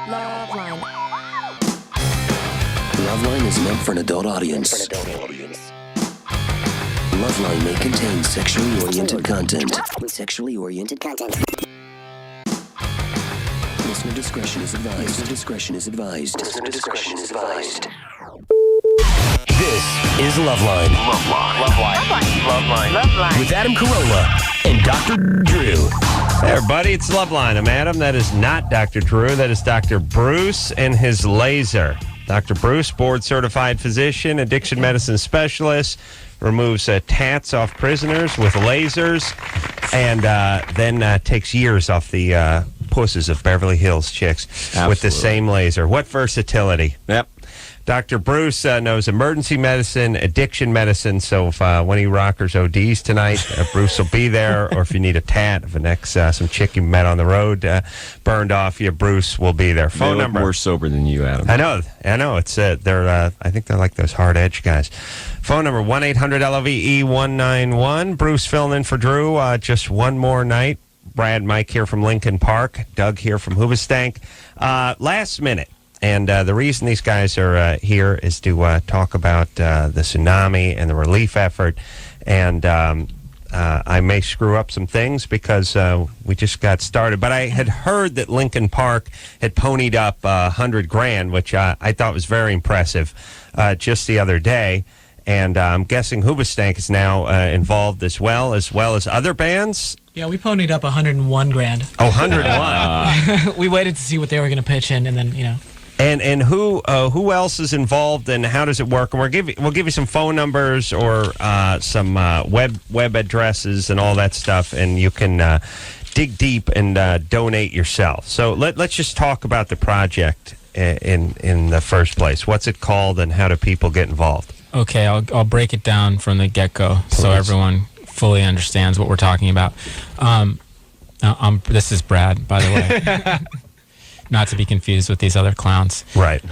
LoveLine. LoveLine is meant for an adult audience. LoveLine may contain sexually oriented content. Listener discretion is advised. This is LoveLine. LoveLine. With Adam Carolla and Dr. Drew. Hey everybody, it's LoveLine. I'm Adam. That is not Dr. Drew. That is Dr. Bruce and his laser. Dr. Bruce, board-certified physician, addiction medicine specialist, removes tats off prisoners with lasers, and then takes years off the pusses of Beverly Hills chicks. Absolutely. With the same laser. What versatility. Yep. Dr. Bruce knows emergency medicine, addiction medicine, so if one of you rockers ODs tonight, Bruce will be there, or if you need a tat of an some chick you met on the road burned off you, Bruce will be there. Phone number. More sober than you, Adam. I know. It's they're I think they're like those hard edge guys. Phone number 1-800-LOVE-191. Bruce filling in for Drew just one more night. Brad, Mike here from Linkin Park. Doug here from Hoobastank. Last minute. And the reason these guys are here is to talk about the tsunami and the relief effort. And I may screw up some things because we just got started. But I had heard that Linkin Park had ponied up $100,000, which I thought was very impressive just the other day. And I'm guessing Hoobastank is now involved as well as other bands. Yeah, we ponied up $101,000. Oh, 101. We waited to see what they were going to pitch in, and then, And who else is involved, and how does it work? And we'll give you some phone numbers or some web addresses and all that stuff, and you can dig deep and donate yourself. So let's just talk about the project in the first place. What's it called, and how do people get involved? Okay, I'll break it down from the get-go so everyone fully understands what we're talking about. This is Brad, by the way. Not to be confused with these other clowns. Right.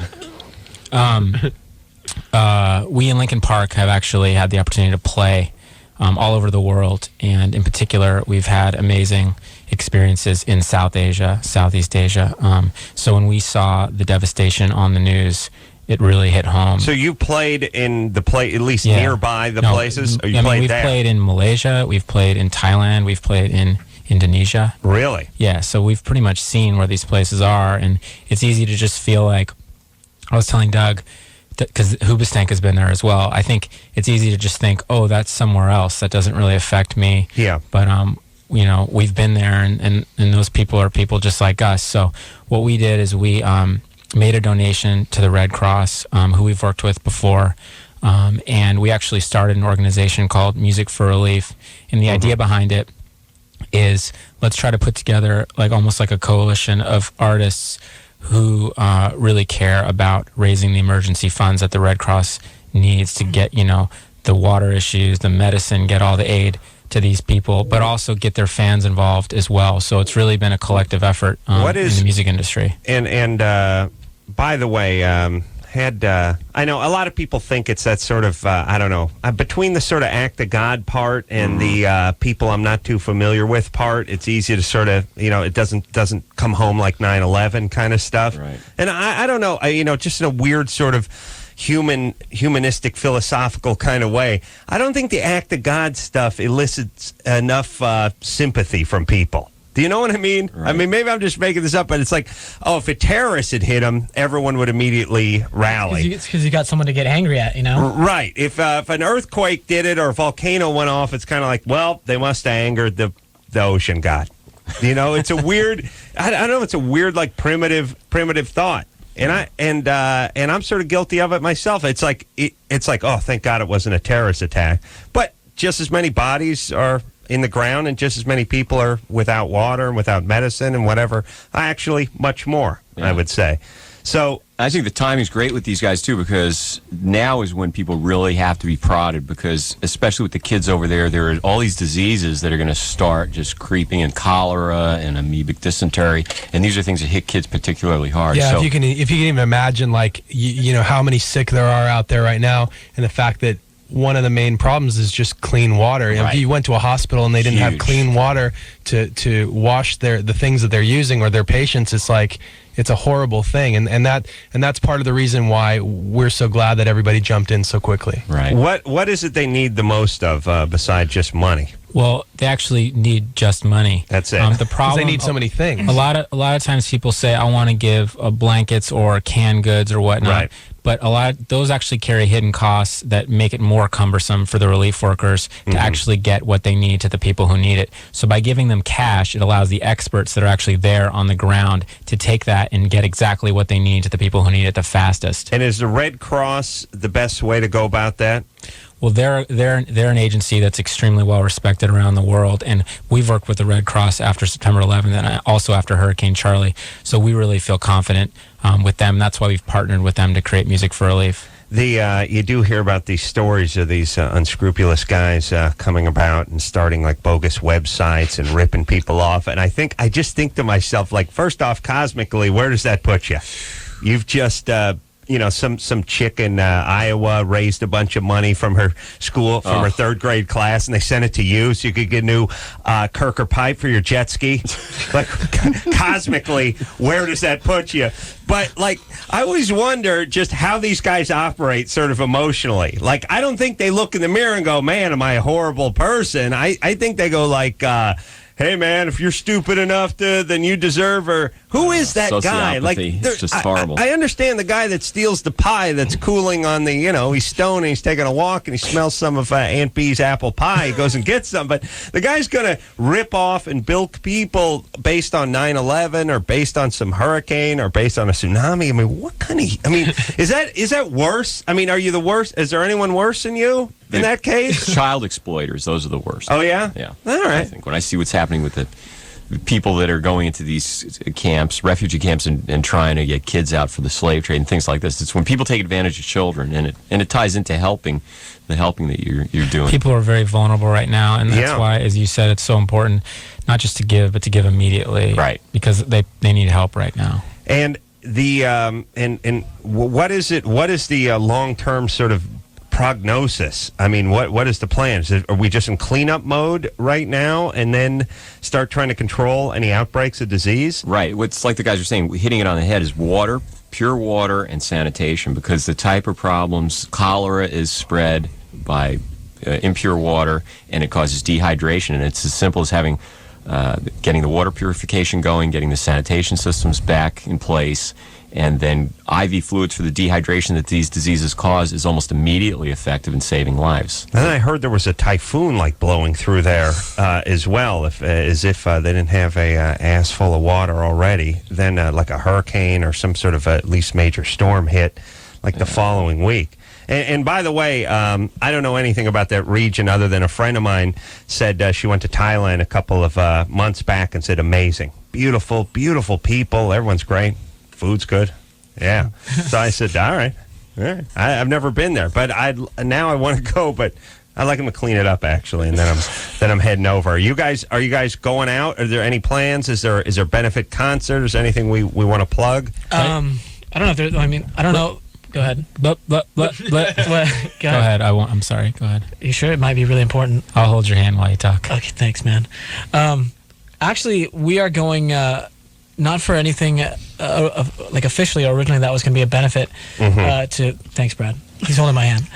We in Linkin Park have actually had the opportunity to play all over the world. And in particular, we've had amazing experiences in South Asia, Southeast Asia. So when we saw the devastation on the news, it really hit home. So you played in at least nearby the places? Or we've played in Malaysia, we've played in Thailand, we've played in Indonesia. Really? Yeah, so we've pretty much seen where these places are, and it's easy to just feel like, I was telling Doug, because Hoobastank has been there as well, I think it's easy to just think, oh, that's somewhere else, that doesn't really affect me. Yeah. But, we've been there, and those people are people just like us. So what we did is we made a donation to the Red Cross, who we've worked with before, and we actually started an organization called Music for Relief, and the idea behind it is let's try to put together almost like a coalition of artists who really care about raising the emergency funds that the Red Cross needs to get, the water issues, the medicine, get all the aid to these people, but also get their fans involved as well. So it's really been a collective effort in the music industry. And by the way, I know a lot of people think it's that sort of, between the sort of act of God part and the people I'm not too familiar with part, it's easy to sort of, it doesn't come home like 9/11 kind of stuff. Right. And I don't know, just in a weird sort of humanistic, philosophical kind of way, I don't think the act of God stuff elicits enough sympathy from people. Do you know what I mean? Right. I mean, maybe I'm just making this up, but it's like, if a terrorist had hit him, everyone would immediately rally. It's because you got someone to get angry at, Right. If an earthquake did it or a volcano went off, it's kind of like, well, they must have angered the ocean god. It's a weird, I don't know, it's a weird, primitive thought. And I'm sort of guilty of it myself. It's like, oh, thank God it wasn't a terrorist attack. But just as many bodies are in the ground, and just as many people are without water and without medicine and whatever. Actually, much more, I would say. So I think the timing's great with these guys, too, because now is when people really have to be prodded, because especially with the kids over there are all these diseases that are going to start just creeping in, cholera and amoebic dysentery, and these are things that hit kids particularly hard. Yeah, so, if you can even imagine, how many sick there are out there right now, and the fact that one of the main problems is just clean water. If you went to a hospital and they didn't have clean water to wash the things that they're using or their patients, it's like it's a horrible thing, and that's part of the reason why we're so glad that everybody jumped in so quickly. Right. What is it they need the most of besides just money? Well, they actually need just money. That's it. The problem, they need so many things. A lot of times people say, I want to give blankets or canned goods or whatnot. Right. But those actually carry hidden costs that make it more cumbersome for the relief workers to actually get what they need to the people who need it. So by giving them cash, it allows the experts that are actually there on the ground to take that and get exactly what they need to the people who need it the fastest. And is the Red Cross the best way to go about that? Well, they're an agency that's extremely well respected around the world, and we've worked with the Red Cross after September 11th and also after Hurricane Charlie. So we really feel confident with them. That's why we've partnered with them to create Music for Relief. You do hear about these stories of these unscrupulous guys coming about and starting like bogus websites and ripping people off. And I just think to myself, like, first off, cosmically, where does that put you? You've just some chick in Iowa raised a bunch of money from her school, from her third grade class, and they sent it to you so you could get a new Kirker pipe for your jet ski. Like, cosmically, where does that put you? But, like, I always wonder just how these guys operate sort of emotionally. Like, I don't think they look in the mirror and go, man, am I a horrible person? I think they go like, hey, man, if you're stupid enough then you deserve her. Who is that guy? Like, it's just horrible. I understand the guy that steals the pie that's cooling on the, he's stoned and he's taking a walk and he smells some of Aunt Bee's apple pie. He goes and gets some. But the guy's going to rip off and bilk people based on 9/11 or based on some hurricane or based on a tsunami. I mean, what kind of, is that worse? I mean, are you the worst? Is there anyone worse than you in that case? Child exploiters, those are the worst. Oh, yeah? Yeah. All right. I think when I see what's happening with the people that are going into these camps, refugee camps, and trying to get kids out for the slave trade and things like this, it's when people take advantage of children, and it ties into the helping that you're doing. People are very vulnerable right now, and that's why, as you said, it's so important not just to give, but to give immediately. Right. Because they need help right now. And the and what is it? What is the long-term sort of prognosis? I mean, what is the plan? Are we just in cleanup mode right now and then start trying to control any outbreaks of disease? Right. What's like the guys are saying, hitting it on the head is water, pure water, and sanitation, because the type of problems, cholera is spread by impure water, and it causes dehydration, and it's as simple as having getting the water purification going, getting the sanitation systems back in place, and then IV fluids for the dehydration that these diseases cause is almost immediately effective in saving lives. And I heard there was a typhoon like blowing through there as well, as if they didn't have a ass full of water already. Then like a hurricane or some sort of at least major storm hit like the following week. And by the way, I don't know anything about that region other than a friend of mine said she went to Thailand a couple of months back and said amazing, beautiful, beautiful people. Everyone's great. Food's good. Yeah. So I said, all right. I've never been there, but now I want to go, but I'd like them to clean it up actually, and then I'm heading over. Are you guys going out? Are there any plans? Is there benefit concert? Is there anything we want to plug? I don't know if there, I don't know. Go ahead. Go ahead. I'm sorry. Go ahead. You sure? It might be really important. I'll hold your hand while you talk. Okay, thanks, man. Actually, we are going not for anything like officially. Originally, that was going to be a benefit to. Thanks, Brad. He's holding my hand.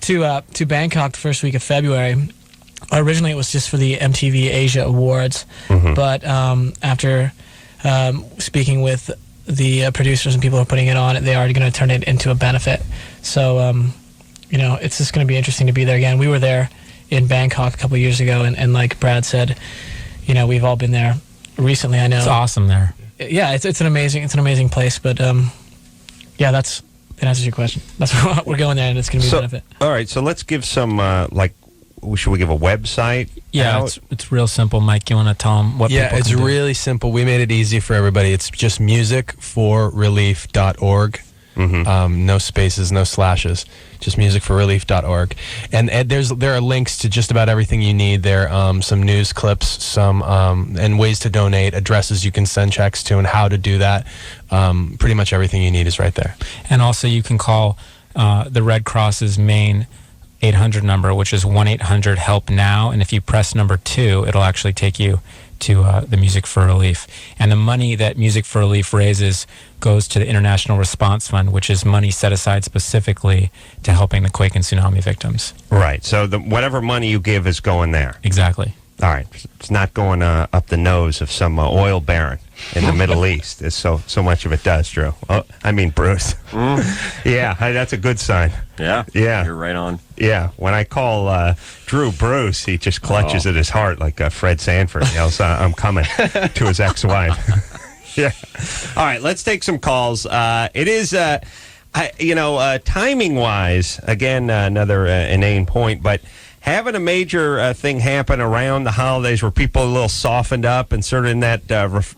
To Bangkok the first week of February. Originally, it was just for the MTV Asia Awards, but after speaking with the producers and people who are putting it on, they are going to turn it into a benefit. So, it's just going to be interesting to be there again. We were there in Bangkok a couple of years ago, and like Brad said, we've all been there recently. I know it's awesome there. Yeah, it's an amazing place. But that answers your question. That's what we're going there, and it's going to be a benefit. All right, so let's give some should we give a website? Yeah, it's real simple. Mike, you want to tell them what people can do? Yeah, it's really simple. We made it easy for everybody. It's just musicforrelief.org. No spaces, no slashes. Just musicforrelief.org. And there are links to just about everything you need there. Some news clips, and ways to donate, addresses you can send checks to, and how to do that. Pretty much everything you need is right there. And also you can call the Red Cross's main 800 number, which is 1-800-HELP-NOW. And if you press number 2, it'll actually take you to the Music for Relief. And the money that Music for Relief raises goes to the International Response Fund, which is money set aside specifically to helping the quake and tsunami victims. Right. So whatever money you give is going there. Exactly. All right. It's not going up the nose of some oil baron in the Middle East. It's so much of it does, Drew. Oh, I mean, Bruce. Yeah, that's a good sign. Yeah. Yeah. You're right on. Yeah. When I call Drew Bruce, he just clutches at his heart like Fred Sanford yells, I'm coming, to his ex-wife. Yeah. All right. Let's take some calls. It is, timing-wise, again, another inane point, but having a major thing happen around the holidays where people are a little softened up and sort of in that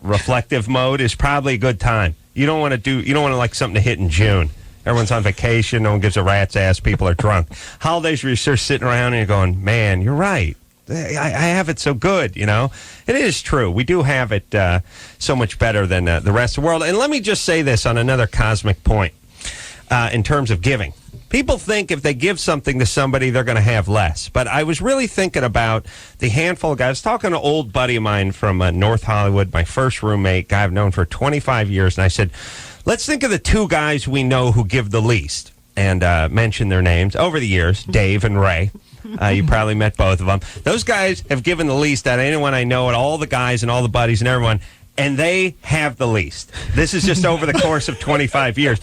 reflective mode is probably a good time. You don't want to like something to hit in June. Everyone's on vacation. No one gives a rat's ass. People are drunk. Holidays where you're sort of sitting around and you're going, man, you're right. I have it so good, It is true. We do have it so much better than the rest of the world. And let me just say this on another cosmic point in terms of giving. People think if they give something to somebody, they're going to have less. But I was really thinking about the handful of guys. I was talking to an old buddy of mine from North Hollywood, my first roommate, guy I've known for 25 years. And I said, let's think of the 2 guys we know who give the least. And mention their names over the years, Dave and Ray. You probably met both of them. Those guys have given the least out of anyone I know, and all the guys and all the buddies and everyone. And they have the least. This is just over the course of 25 years.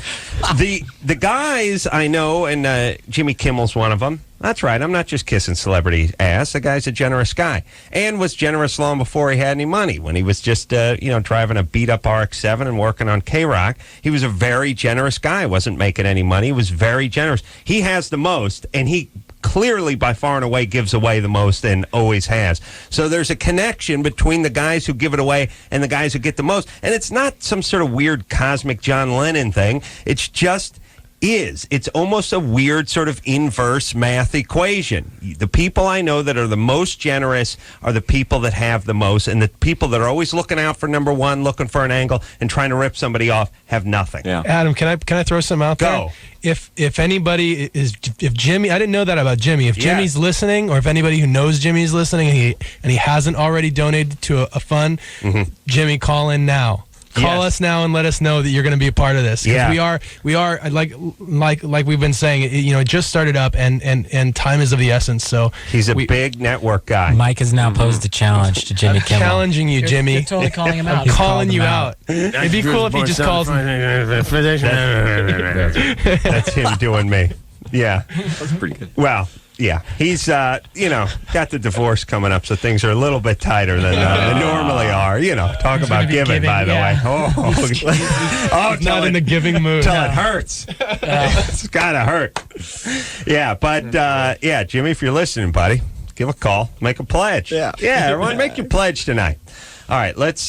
The guys I know, and Jimmy Kimmel's one of them. That's right. I'm not just kissing celebrity ass. The guy's a generous guy, and was generous long before he had any money. When he was just, driving a beat-up RX-7 and working on K-Rock, he was a very generous guy. Wasn't making any money. He was very generous. He has the most, and he clearly by far and away gives away the most and always has. So there's a connection between the guys who give it away and the guys who get the most. And it's not some sort of weird cosmic John Lennon thing. It's just is. It's almost a weird sort of inverse math equation. The people I know that are the most generous are the people that have the most, and the people that are always looking out for number one, looking for an angle, and trying to rip somebody off have nothing. Yeah. Adam, can I throw some out there? Go. If anybody is, if Jimmy, I didn't know that about Jimmy. If Jimmy's listening, or if anybody who knows Jimmy's listening and he hasn't already donated to a fund, Jimmy, call in now. Call us now and let us know that you're going to be a part of this. Yeah. We are like we've been saying, it just started up and time is of the essence. So he's a big network guy. Mike has now posed a challenge to Jimmy Kimmel. Challenging you, Jimmy. You're totally calling him out. I'm calling you out. It'd be cool if he just calls. That's him doing me. Yeah. That's pretty good. Well, yeah, he's, got the divorce coming up, so things are a little bit tighter than they normally are. Talk about giving, by the way. Oh, not in the giving mood. Till it hurts. It's got to hurt. Yeah, but, Jimmy, if you're listening, buddy, give a call. Make a pledge. Yeah, everyone, make your pledge tonight. All right, let's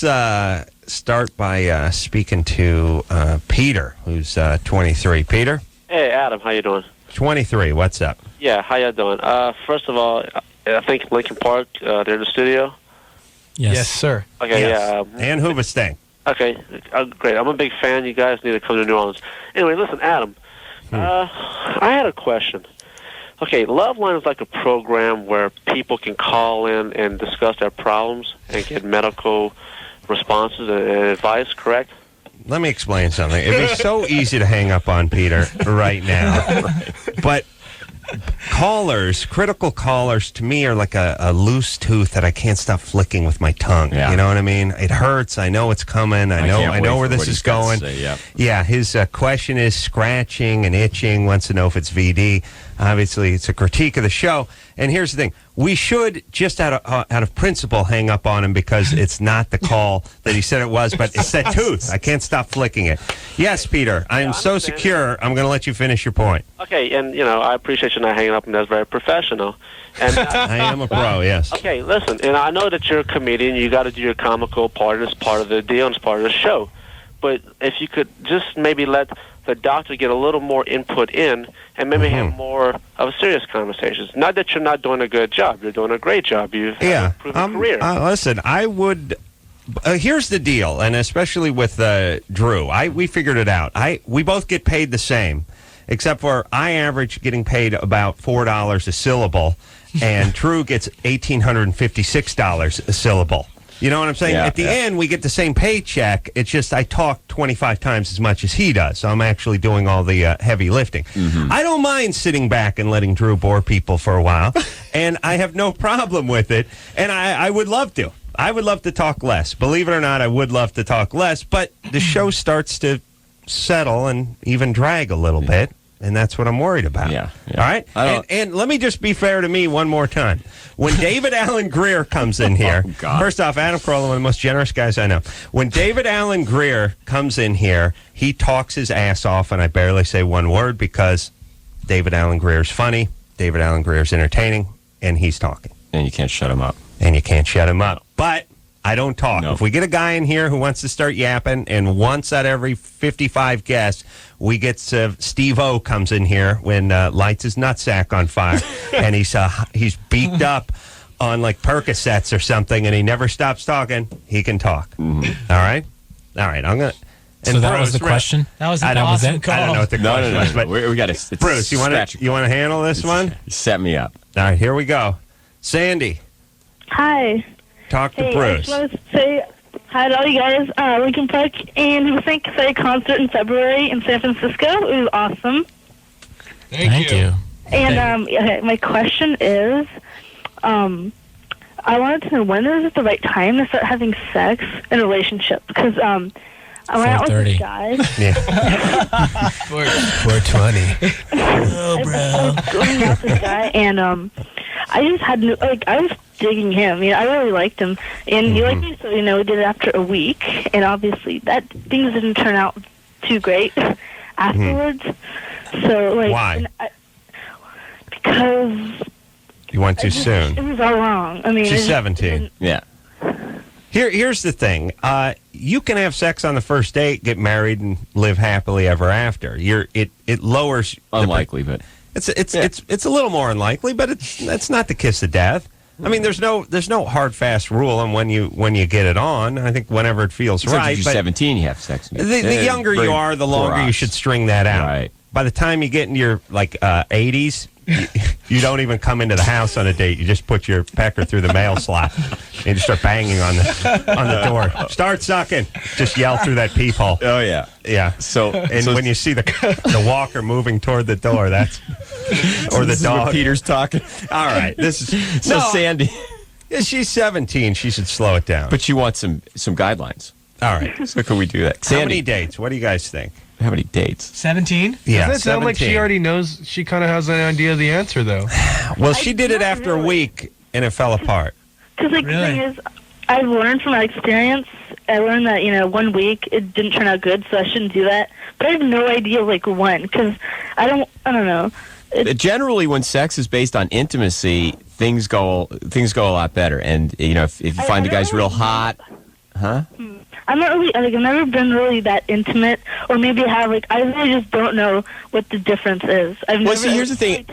start by speaking to Peter, who's 23. Peter? Hey, Adam, how you doing? 23, what's up? Yeah, how you doing? First of all, I think Linkin Park, they're in the studio. Yes, sir. Okay, yes. And Hoobastank. Okay, great. I'm a big fan. You guys need to come to New Orleans. Anyway, listen, Adam, I had a question. Okay, LoveLine is like a program where people can call in and discuss their problems and get medical responses and advice, correct? Let me explain something. It'd be so easy to hang up on Peter right now. But critical callers, to me, are like a loose tooth that I can't stop flicking with my tongue. Yeah. You know what I mean? It hurts. I know it's coming. I know where this is going. Yeah, his question is scratching and itching, wants to know if it's VD. Obviously, it's a critique of the show. And here's the thing. We should, just out of principle, hang up on him because it's not the call that he said it was, but it's that tooth. I can't stop flicking it. Yes, Peter, I'm so secure, I'm going to let you finish your point. Okay, and, I appreciate you not hanging up, and that's very professional. And I am a pro, yes. Okay, listen, and I know that you're a comedian. You got to do your comical part, and it's part of the deal, and it's part of the show. But if you could just maybe let the doctor get a little more input in and maybe have more of serious conversations. Not that you're not doing a good job. You're doing a great job. You've had a proven career. Listen, I would... here's the deal, and especially with Drew. We figured it out. We both get paid the same. except for I average getting paid about $4 a syllable, and Drew gets $1,856 a syllable. You know what I'm saying? Yeah, At the end, we get the same paycheck. It's just I talk 25 times as much as he does. So I'm actually doing all the heavy lifting. I don't mind sitting back and letting Drew bore people for a while, and I have no problem with it. And I would love to. I would love to talk less. Believe it or not, I would love to talk less. But the show starts to settle and even drag a little bit. And that's what I'm worried about. Yeah. All right? And let me just be fair to me one more time. When David Allen Greer comes in here, first off, Adam Carolla, one of the most generous guys I know. When David Allen Greer comes in here, he talks his ass off, and I barely say one word because David Allen Greer's funny, David Allen Greer's entertaining, and he's talking. And you can't shut him up. But I don't talk. No. If we get a guy in here who wants to start yapping, and once out of every 55 guests, we get Steve-O comes in here when lights his nutsack on fire, and he's beaked up on like Percocets or something, and he never stops talking, he can talk. All right? I'm going to... So that was the question? That was an I don't awesome call. know what the question was, but We got to. Bruce, you want to handle this one? Set me up. All right, here we go. Sandy, Hi. talk to Hey, I Bruce. just want to say hi to all you guys. Linkin Park and Hoobastank had a concert in February in San Francisco. It was awesome. Thank you. And my question is, I wanted to know when is it the right time to start having sex in a relationship? Because I went out with this 4:30. guy. Yeah. 420. I was going out with this guy, and I just had I was digging him. I really liked him, and he liked me. So we did it after a week, and obviously things didn't turn out too great afterwards. So Why? Because You went too soon. it was all wrong. She's 17. Yeah. Here's the thing. You can have sex on the first date, get married, and live happily ever after. It lowers. Unlikely, but It's a little more unlikely, but it's not the kiss of death. I mean, there's no hard fast rule on when you get it on. I think whenever it feels except right. if you're But 17, you have sex. the younger you are, the longer you should string that out. Right. By the time you get into your 80s, you don't even come into the house on a date. You just put your pecker through the mail slot and you just start banging on the door. Start sucking. Just yell through that peephole. Oh yeah. Yeah. When you see the walker moving toward the door, or the dog. Peter's talking. All right. So Sandy, she's 17. She should slow it down. but you want some guidelines. All right. So can we do that? How Sandy, many dates? What do you guys think? how many dates? 17? Yeah. Doesn't it sound like 17. she already knows? She kind of has an idea of the answer, though. Well, she did it not after a really. week, and it fell apart. Because the thing is, I've learned from my experience. I learned that 1 week it didn't turn out good, so I shouldn't do that. But I have no idea when, because I don't know. Generally, when sex is based on intimacy, things go a lot better. And if you find the guy's real hot, huh? I'm not really I've never been really that intimate, or maybe I have I really just don't know what the difference is. Here's the thing.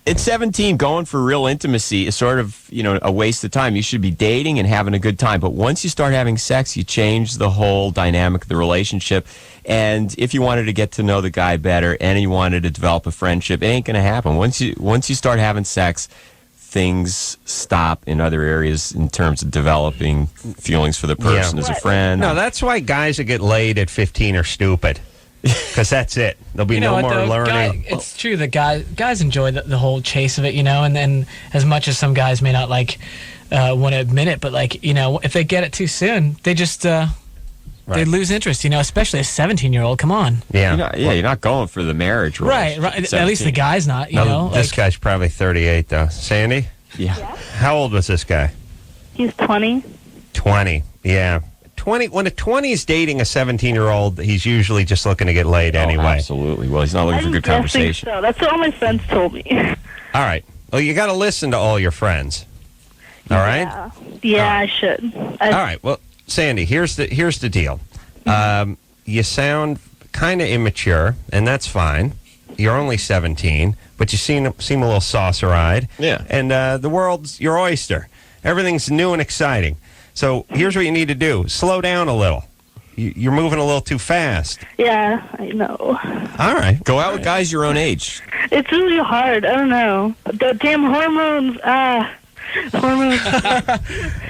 At 17, going for real intimacy is sort of, a waste of time. You should be dating and having a good time. But once you start having sex, you change the whole dynamic of the relationship. And if you wanted to get to know the guy better and you wanted to develop a friendship, it ain't going to happen. Once you start having sex, things stop in other areas in terms of developing feelings for the person as a friend. No, that's why guys that get laid at 15 are stupid. Because that's it. There'll be no more learning. It's true that guys enjoy the whole chase of it, and then as much as some guys may not want to admit it, but if they get it too soon, they just they lose interest. Especially a 17-year-old. Come on. Yeah. You're not going for the marriage. Right. At least the guy's not. This guy's probably 38 though. Sandy? Yeah. How old was this guy? He's 20. 20. Yeah. 20. When a 20 is dating a 17-year-old, he's usually just looking to get laid anyway. Absolutely. Well, he's not looking for good conversation. So. That's what all my friends told me. All right. Well, you got to listen to all your friends. All right? Yeah, I should. All right. Well, Sandy, here's the deal. You sound kind of immature, and that's fine. You're only 17, but you seem a little saucer-eyed. Yeah. And the world's your oyster. Everything's new and exciting. So here's what you need to do. Slow down a little. You're moving a little too fast. Yeah, I know. All right. Go out with guys your own age. It's really hard. I don't know. The damn hormones. Hormones.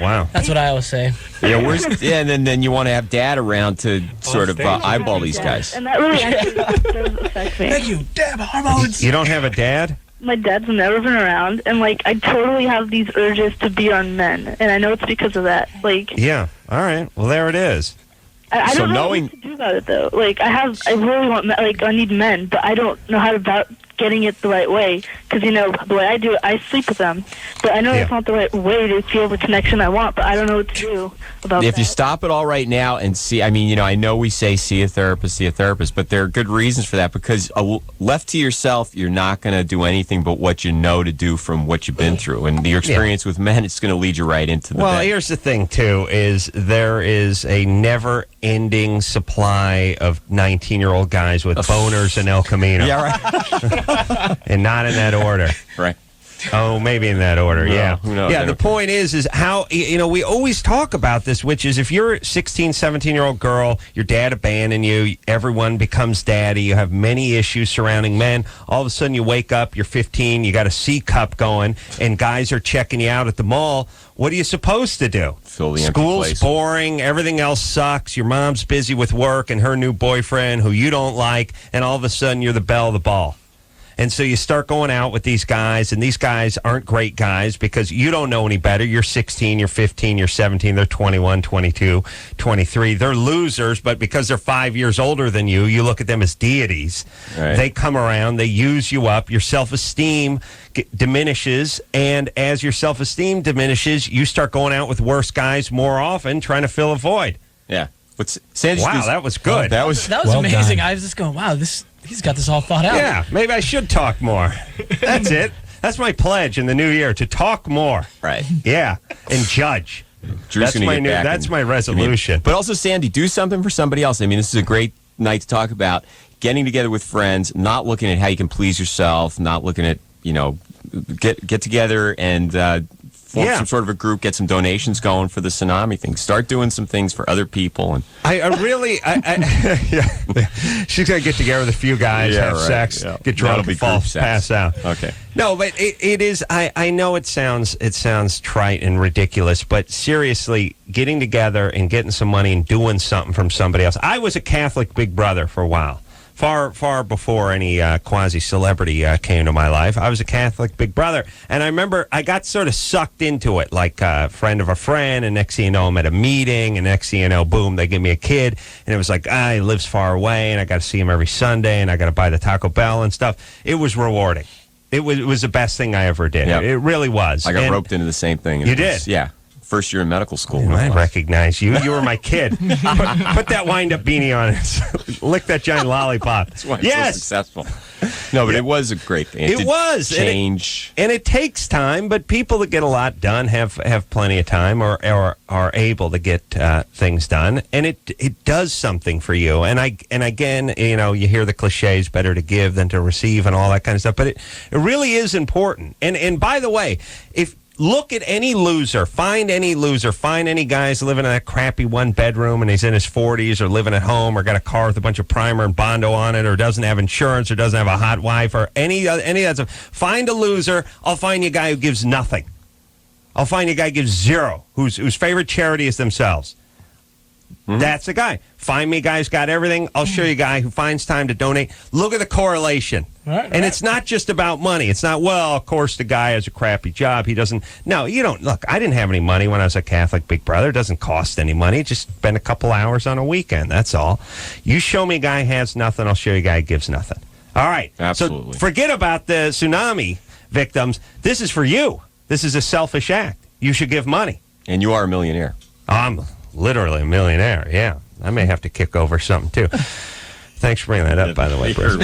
Wow. That's what I always say. Yeah, and then you want to have dad around to sort of eyeball these guys. And that really actually does affect me. Thank you. Damn hormones. You don't have a dad? My dad's never been around, and like I totally have these urges to be on men, and I know it's because of that. Like, Yeah. All right. Well, there it is. I So don't know knowing- what to do about it though. Like, I really want, like, I need men, but I don't know how to about getting it the right way. Because the way I do it, I sleep with them, but I know Yeah. it's not the right way to feel the connection I want. But I don't know what to do about If that. you stop it all right now and see, I know we say see a therapist, but there are good reasons for that because left to yourself, you're not going to do anything but what you know to do from what you've been through. And your experience with men, it's going to lead you right into the Well, bed. here's the thing, too, is there is a never-ending supply of 19-year-old guys with boners and El Camino. Yeah, right. And not in that order. Right. Oh, maybe in that order, yeah. who knows? Yeah, I the don't point is how, we always talk about this, which is if you're a 16, 17-year-old girl, your dad abandoned you, everyone becomes daddy, you have many issues surrounding men, all of a sudden you wake up, you're 15, you got a C cup going, and guys are checking you out at the mall, what are you supposed to do? Fill the empty School's place. boring, everything else sucks, your mom's busy with work and her new boyfriend who you don't like, and all of a sudden you're the belle of the ball. And so you start going out with these guys, and these guys aren't great guys because you don't know any better. You're 16, you're 15, you're 17, they're 21, 22, 23. They're losers, but because they're 5 years older than you, you look at them as deities. Right. They come around, they use you up, your self-esteem diminishes, and as your self-esteem diminishes, you start going out with worse guys more often, trying to fill a void. Yeah. Sandy's Wow, that was good. That was Well done. amazing. I was just going, wow, he's got this all thought out. Yeah, maybe I should talk more. That's it. That's my pledge in the new year, to talk more. Right. Yeah, and judge. Drew's That's gonna my get new. back That's and my resolution. But also, Sandy, do something for somebody else. I mean, this is a great night to talk about getting together with friends, not looking at how you can please yourself, not looking at, get together and form some sort of a group, get some donations going for the Tsunami thing. Start doing some things for other people. And I really, yeah. She's gonna get together with a few guys, Yeah, have right, sex, yeah. get drunk, That'll be and fall, group sex. pass out. Okay. No, but it is. I know it sounds trite and ridiculous, but seriously, getting together and getting some money and doing something from somebody else. I was a Catholic Big Brother for a while. Far before any quasi-celebrity came to my life. I was a Catholic Big Brother. And I remember I got sort of sucked into it, like a friend of a friend, and next thing you know, I'm at a meeting, and next thing you know, boom, they give me a kid. And it was like, he lives far away, and I got to see him every Sunday, and I got to buy the Taco Bell and stuff. It was rewarding. It was the best thing I ever did. Yep. It really was. I got And roped into the same thing. And You it was- did? Yeah. First year in medical school. I recognize you. You were my kid. Put that wind-up beanie on. Lick that giant lollipop. That's why I'm yes. so successful. No, but it was a great thing. It did was. change. And it takes time, but people that get a lot done have plenty of time or are able to get things done, and it does something for you. And again, you hear the cliches, better to give than to receive and all that kind of stuff, but it really is important. And by the way, look at any loser, find any guys living in that crappy one-bedroom and he's in his 40s or living at home or got a car with a bunch of primer and Bondo on it or doesn't have insurance or doesn't have a hot wife or any of that stuff. Find a loser. I'll find you a guy who gives nothing. I'll find you a guy who gives zero, whose favorite charity is themselves. Mm-hmm. That's the guy. Find me a guy who's got everything. I'll show you a guy who finds time to donate. Look at the correlation. And it's not just about money. It's not, well, of course, the guy has a crappy job. He doesn't. No, you don't. Look, I didn't have any money when I was a Catholic Big Brother. It doesn't cost any money. Just spend a couple hours on a weekend. That's all. You show me a guy who has nothing, I'll show you a guy who gives nothing. All right. Absolutely. So forget about the tsunami victims. This is for you. This is a selfish act. You should give money. And you are a millionaire. I'm literally a millionaire, yeah. I may have to kick over something, too. Thanks for bringing that up, by the way, Bruce.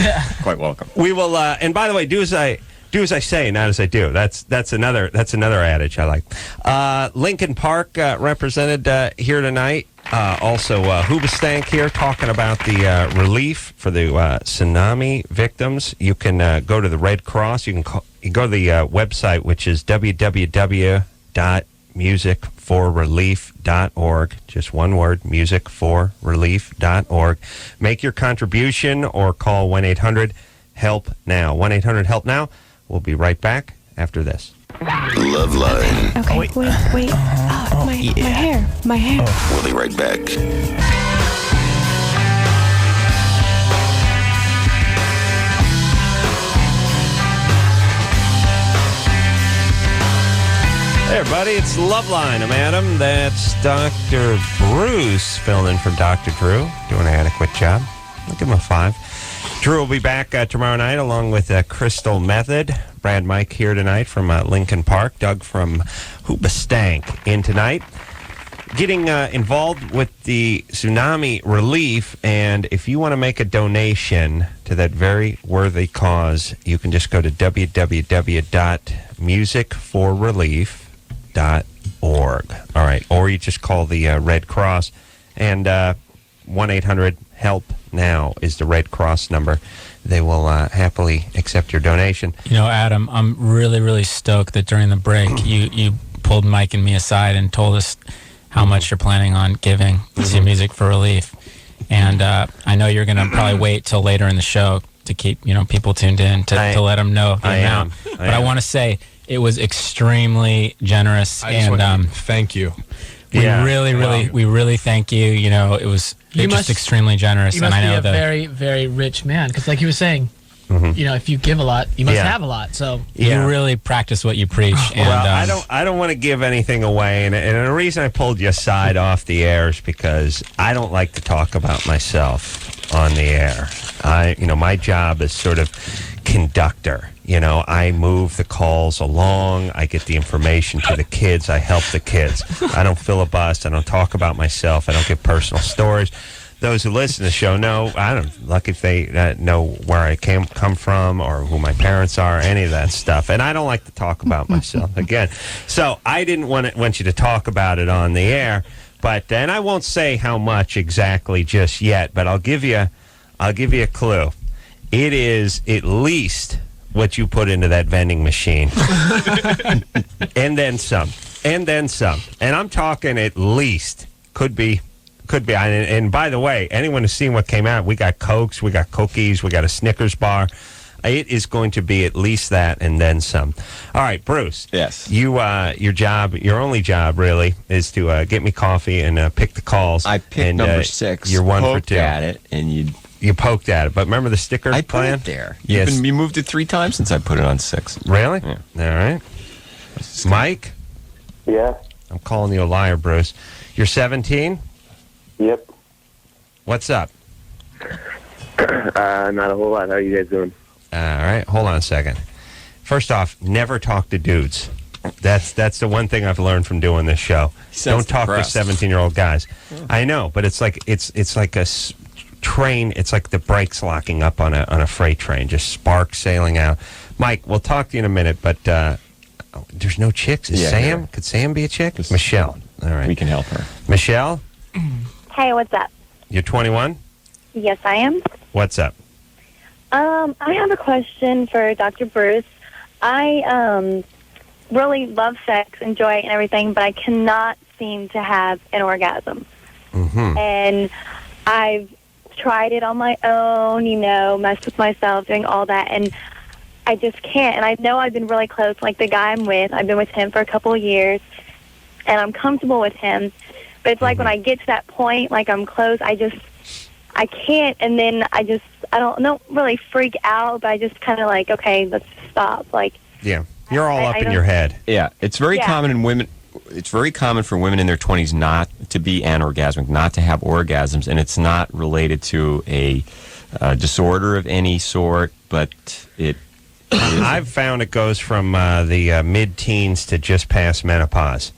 Quite welcome. We will, and by the way, do as I say, not as I do. That's another adage I like. Linkin Park represented here tonight. Also, Hoobastank here talking about the relief for the tsunami victims. You can go to the Red Cross. You can go to the website, which is www.musicfor musicforrelief.org. Just one word, musicforrelief.org. Make your contribution or call 1-800-HELP-NOW. 1-800-HELP-NOW. We'll be right back after this. LoveLine. Okay, wait. My hair. We'll be right back. Hey, everybody, it's LoveLine. I'm Adam. That's Dr. Bruce filling in for Dr. Drew. Doing an adequate job. I'll give him a 5. Drew will be back tomorrow night along with Crystal Method. Brad Mike here tonight from Linkin Park. Doug from Hoobastank in tonight. Getting involved with the tsunami relief, and if you want to make a donation to that very worthy cause, you can just go to www.musicforrelief.org. All right, or you just call the Red Cross, and 1-800-HELP-NOW is the Red Cross number. They will happily accept your donation. You know, Adam, I'm really, really stoked that during the break you pulled Mike and me aside and told us how much you're planning on giving to Music for Relief. And I know you're going to probably wait till later in the show to keep people tuned in to let them know the amount. But I want to say it was extremely generous. I just want to thank you. We really thank you. It was just extremely generous. You must and I know be a very, very rich man, because like he was saying, if you give a lot, you must have a lot. So you really practice what you preach. And, well, I don't want to give anything away, and the reason I pulled you aside off the air is because I don't like to talk about myself on the air. My job is sort of conductor. I move the calls along. I get the information to the kids. I help the kids. I don't filibust. I don't talk about myself. I don't give personal stories. Those who listen to the show know, lucky if they know where I come from or who my parents are, any of that stuff. And I don't like to talk about myself again. So I didn't want you to talk about it on the air. And I won't say how much exactly just yet, but I'll give you a clue. It is at least what you put into that vending machine. And then some. And I'm talking at least. Could be. And by the way, anyone who's seen what came out, we got Cokes, we got cookies, we got a Snickers bar. It is going to be at least that and then some. All right, Bruce. Yes. Your only job, really, is to get me coffee and pick the calls. I picked number 6. You're 1 for 2. Poked at it, and You poked at it, but remember the sticker I plan? put it there. Yes. You moved it 3 times since I put it on 6. Really? Yeah. All right. Mike? Yeah. I'm calling you a liar, Bruce. You're 17? Yep. What's up? Not a whole lot. How are you guys doing? All right. Hold on a second. First off, never talk to dudes. That's the one thing I've learned from doing this show. Don't talk to 17-year-old guys. I know, but it's like a train. It's like the brakes locking up on a freight train. Just sparks sailing out. Mike, we'll talk to you in a minute, but there's no chicks. Is Sam? Yeah. Could Sam be a chick? Michelle. All right. We can help her. Michelle? Hey, what's up? You're 21? Yes, I am. What's up? I have a question for Dr. Bruce. I really love sex, enjoy it and everything, but I cannot seem to have an orgasm. Mm-hmm. And I've tried it on my own, messed with myself, doing all that, and I just can't. And I know I've been really close. Like the guy I'm with, I've been with him for a couple of years, and I'm comfortable with him. But it's like when I get to that point, like I'm close, I can't, and then I don't really freak out, but I just kind of like, okay, let's stop. Like, yeah, you're all up in your head. Yeah, it's very common in women. It's very common for women in their 20s not to be anorgasmic, not to have orgasms, and it's not related to a disorder of any sort, but it. I've found it goes from the mid-teens to just past menopause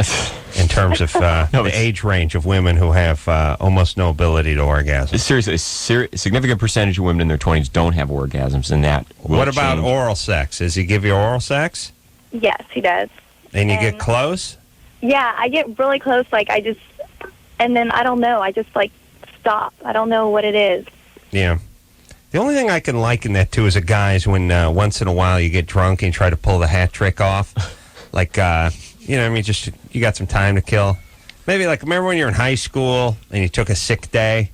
in terms of the age range of women who have almost no ability to orgasm. Seriously, a significant percentage of women in their 20s don't have orgasms, and that will What about change. oral sex? Does he give you oral sex? yes, he does. And you get close? Yeah, I get really close. Like and then I don't know. I just like stop. I don't know what it is. Yeah. The only thing I can liken that to as a guy is when once in a while you get drunk and you try to pull the hat trick off. Like You know, I mean, just you got some time to kill. Maybe like remember when you're in high school and you took a sick day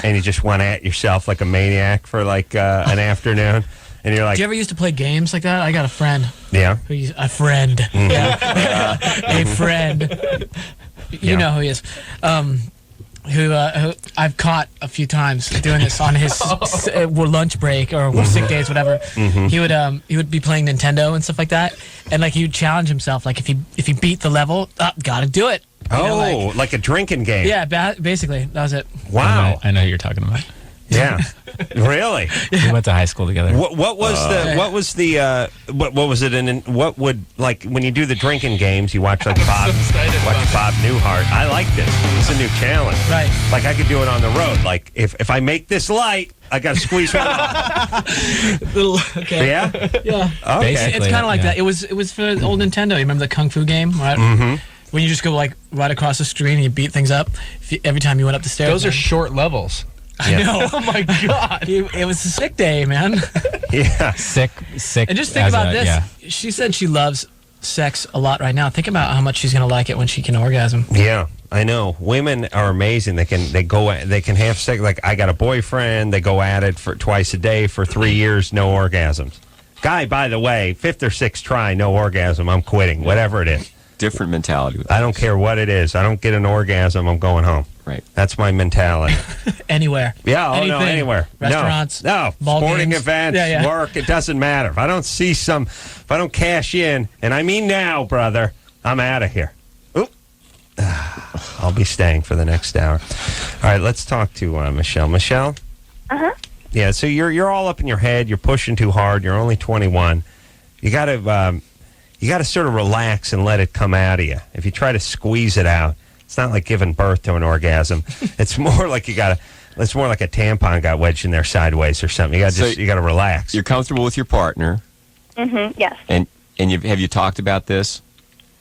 and you just went at yourself like a maniac for like an afternoon, and you're like, Do you ever used to play games like that? I got a friend. Yeah. A friend. Yeah. A friend. You know who he is. Who I've caught a few times doing this on his lunch break or sick days, whatever. He would be playing Nintendo and stuff like that, and like he would challenge himself, like if he beat the level, gotta do it. You know, like a drinking game. Yeah, basically that was it. Wow, I know who you're talking about. Yeah, really. We went to high school together. What was it? What would like when you do the drinking games? You watch like Bob Newhart. I like this. It's a new challenge. Right. Like I could do it on the road. Like if I make this light, I got to squeeze one off. Okay. Yeah. Yeah. Okay. It's kind of like that. It was for the old Nintendo. You remember the Kung Fu game, right? Mm-hmm. When you just go like right across the screen and you beat things up every time you went up the stairs. Those are short levels. I know. Oh my God! It was a sick day, man. Yeah, sick. And just think about this. Yeah. She said she loves sex a lot right now. Think about how much she's gonna like it when she can orgasm. Yeah, I know. Women are amazing. They can have sex. Like I got a boyfriend. They go at it for twice a day for 3 years, no orgasms. Guy, by the way, 5th or 6th try, no orgasm. I'm quitting. Whatever it is. Different mentality. I don't care what it is. I don't get an orgasm. I'm going home. Right. That's my mentality. Anywhere. Yeah. Oh no. Anywhere. Restaurants. No. Ball Sporting games. events. Yeah. Work. It doesn't matter. If I don't cash in, and I mean now, brother, I'm out of here. Oop. I'll be staying for the next hour. All right. Let's talk to Michelle. Michelle. Yeah. So you're all up in your head. You're pushing too hard. You're only 21. You got to sort of relax and let it come out of you. If you try to squeeze it out, it's not like giving birth to an orgasm. It's more like it's more like a tampon got wedged in there sideways or something. You got to relax. You're comfortable with your partner. Yes. And have you talked about this?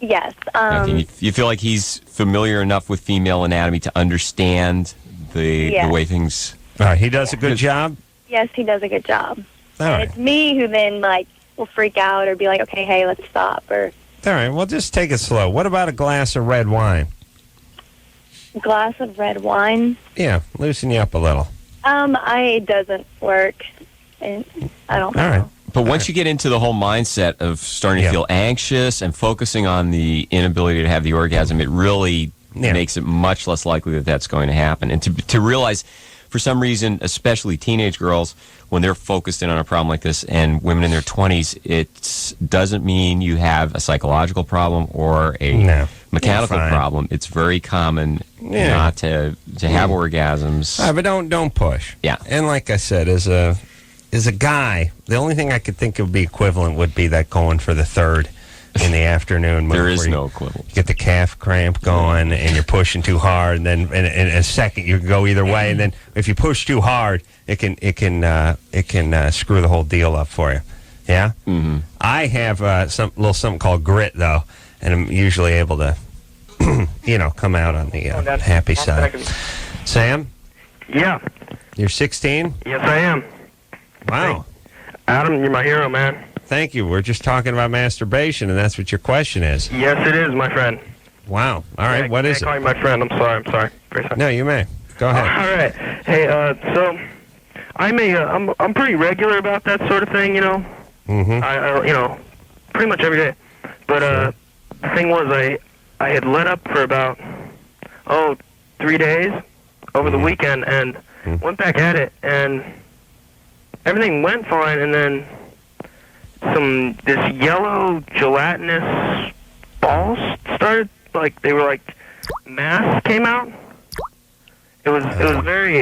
Yes. You feel like he's familiar enough with female anatomy to understand the way things. All right. He does a good job. Yes, he does a good job. All right. It's me who then will freak out or be like, okay, hey, let's stop. Or all right, well, just take it slow. What about a glass of red wine? Glass of red wine? Yeah, loosen you up a little. It doesn't work. I don't know. All right. But once you get into the whole mindset of starting to feel anxious and focusing on the inability to have the orgasm, it really makes it much less likely that that's going to happen. And to realize, for some reason, especially teenage girls, when they're focused in on a problem like this, and women in their 20s, it doesn't mean you have a psychological problem or a mechanical problem. It's very common not to have orgasms. But don't push. Yeah. And like I said, as a guy, the only thing I could think of be equivalent would be that going for the third in the afternoon. There is no equivalent. You get the calf cramp going, and you're pushing too hard, and then in a second you can go either way. And then if you push too hard, it can screw the whole deal up for you. Yeah. Mm-hmm. I have something called grit though, and I'm usually able to, come out on the happy side. Sam. Yeah. You're 16. Yes, I am. Wow. Hey, Adam, you're my hero, man. Thank you. We're just talking about masturbation, and that's what your question is. Yes, it is, my friend. Wow. All right. What is it? I call you my friend. I'm sorry. Very sorry. No, you may. Go ahead. All right. Hey, so I'm pretty regular about that sort of thing, Mm-hmm. I pretty much every day. But the thing was, I had let up for about 3 days over the weekend, and went back at it, and everything went fine, and then this yellow gelatinous balls started, they were mass came out. It was very,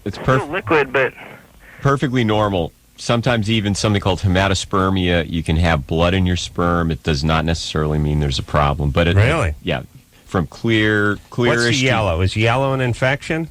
it's still liquid, but perfectly normal. Sometimes even something called hematospermia, you can have blood in your sperm. It does not necessarily mean there's a problem. But really? Yeah. From clearish. What's yellow? Is yellow an infection?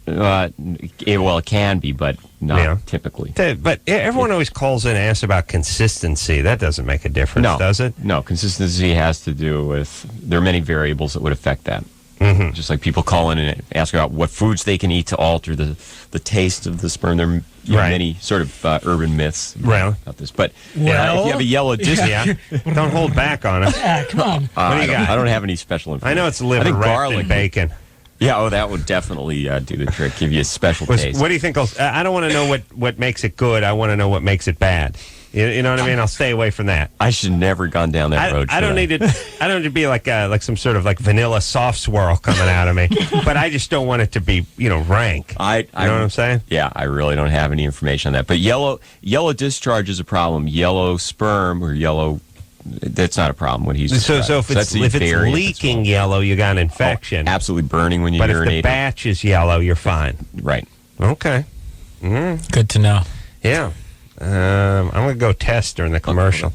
It can be, but not typically. But everyone always calls in and asks about consistency. That doesn't make a difference, does it? No, consistency has to do with, there are many variables that would affect that. Just like people calling and asking about what foods they can eat to alter the taste of the sperm. There are many sort of urban myths about this. But if you have a yellow don't hold back on it. Yeah, come on. What do you got? I don't have any special information. I know it's liver wrapped garlic in bacon. Yeah, that would definitely do the trick. Give you a special taste. What do you think? I don't want to know what makes it good. I want to know what makes it bad. You know what I mean? I'll stay away from that. I should never gone down that road. I don't need it. I don't need to be like some sort of like vanilla soft swirl coming out of me. But I just don't want it to be rank. You know what I'm saying? Yeah, I really don't have any information on that. But yellow discharge is a problem. Yellow sperm or yellow. That's not a problem. What he's so if it's leaking yellow, you got an infection. Absolutely burning when you urinate. But if the urinate. batch is yellow, you're fine. Right. Okay. Good to know. Yeah. I'm going to go test during the commercial.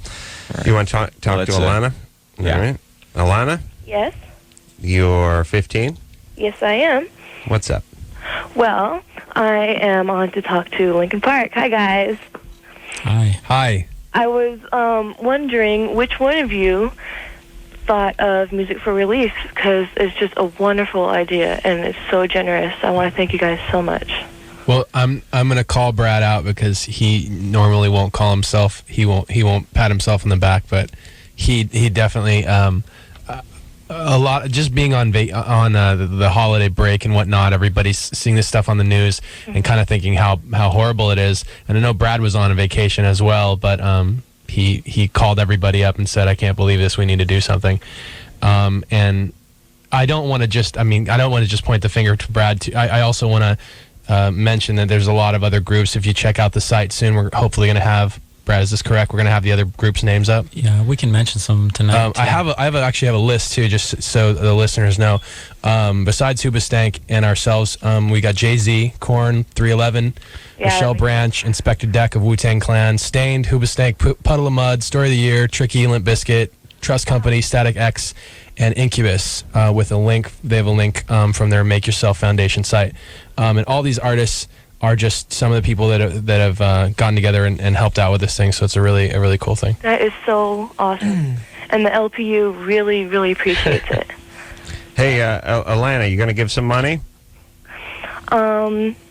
Right. You want to talk to Alana? Yeah. All right. Alana? Yes. You're 15? Yes, I am. What's up? Well, I am on to talk to Linkin Park. Hi, guys. Hi. I was wondering which one of you thought of Music for Release, because it's just a wonderful idea and it's so generous. I want to thank you guys so much. Well, I'm going to call Brad out because he normally won't call himself. He won't pat himself on the back, but he definitely a lot just being on the holiday break and whatnot. Everybody's seeing this stuff on the news and kind of thinking how horrible it is. And I know Brad was on a vacation as well, but he called everybody up and said, "I can't believe this. We need to do something." And I don't want to just point the finger to Brad. I also want to mention that there's a lot of other groups. If you check out the site soon, we're hopefully going to have, Brad, is this correct? We're going to have the other groups' names up? Yeah, we can mention some tonight. I actually have a list too, just so the listeners know. Besides Hoobastank and ourselves, we got Jay-Z, Korn, 311, Michelle Branch, Inspector Deck of Wu-Tang Clan, Stained, Hoobastank, Puddle of Mud, Story of the Year, Tricky, Limp Bizkit, Trust Company, Static X, and Incubus with a link. They have a link from their Make Yourself Foundation site. And all these artists are just some of the people that have gotten together and helped out with this thing. So it's a really cool thing. That is so awesome. And the LPU really, really appreciates it. Hey, Alana, you going to give some money?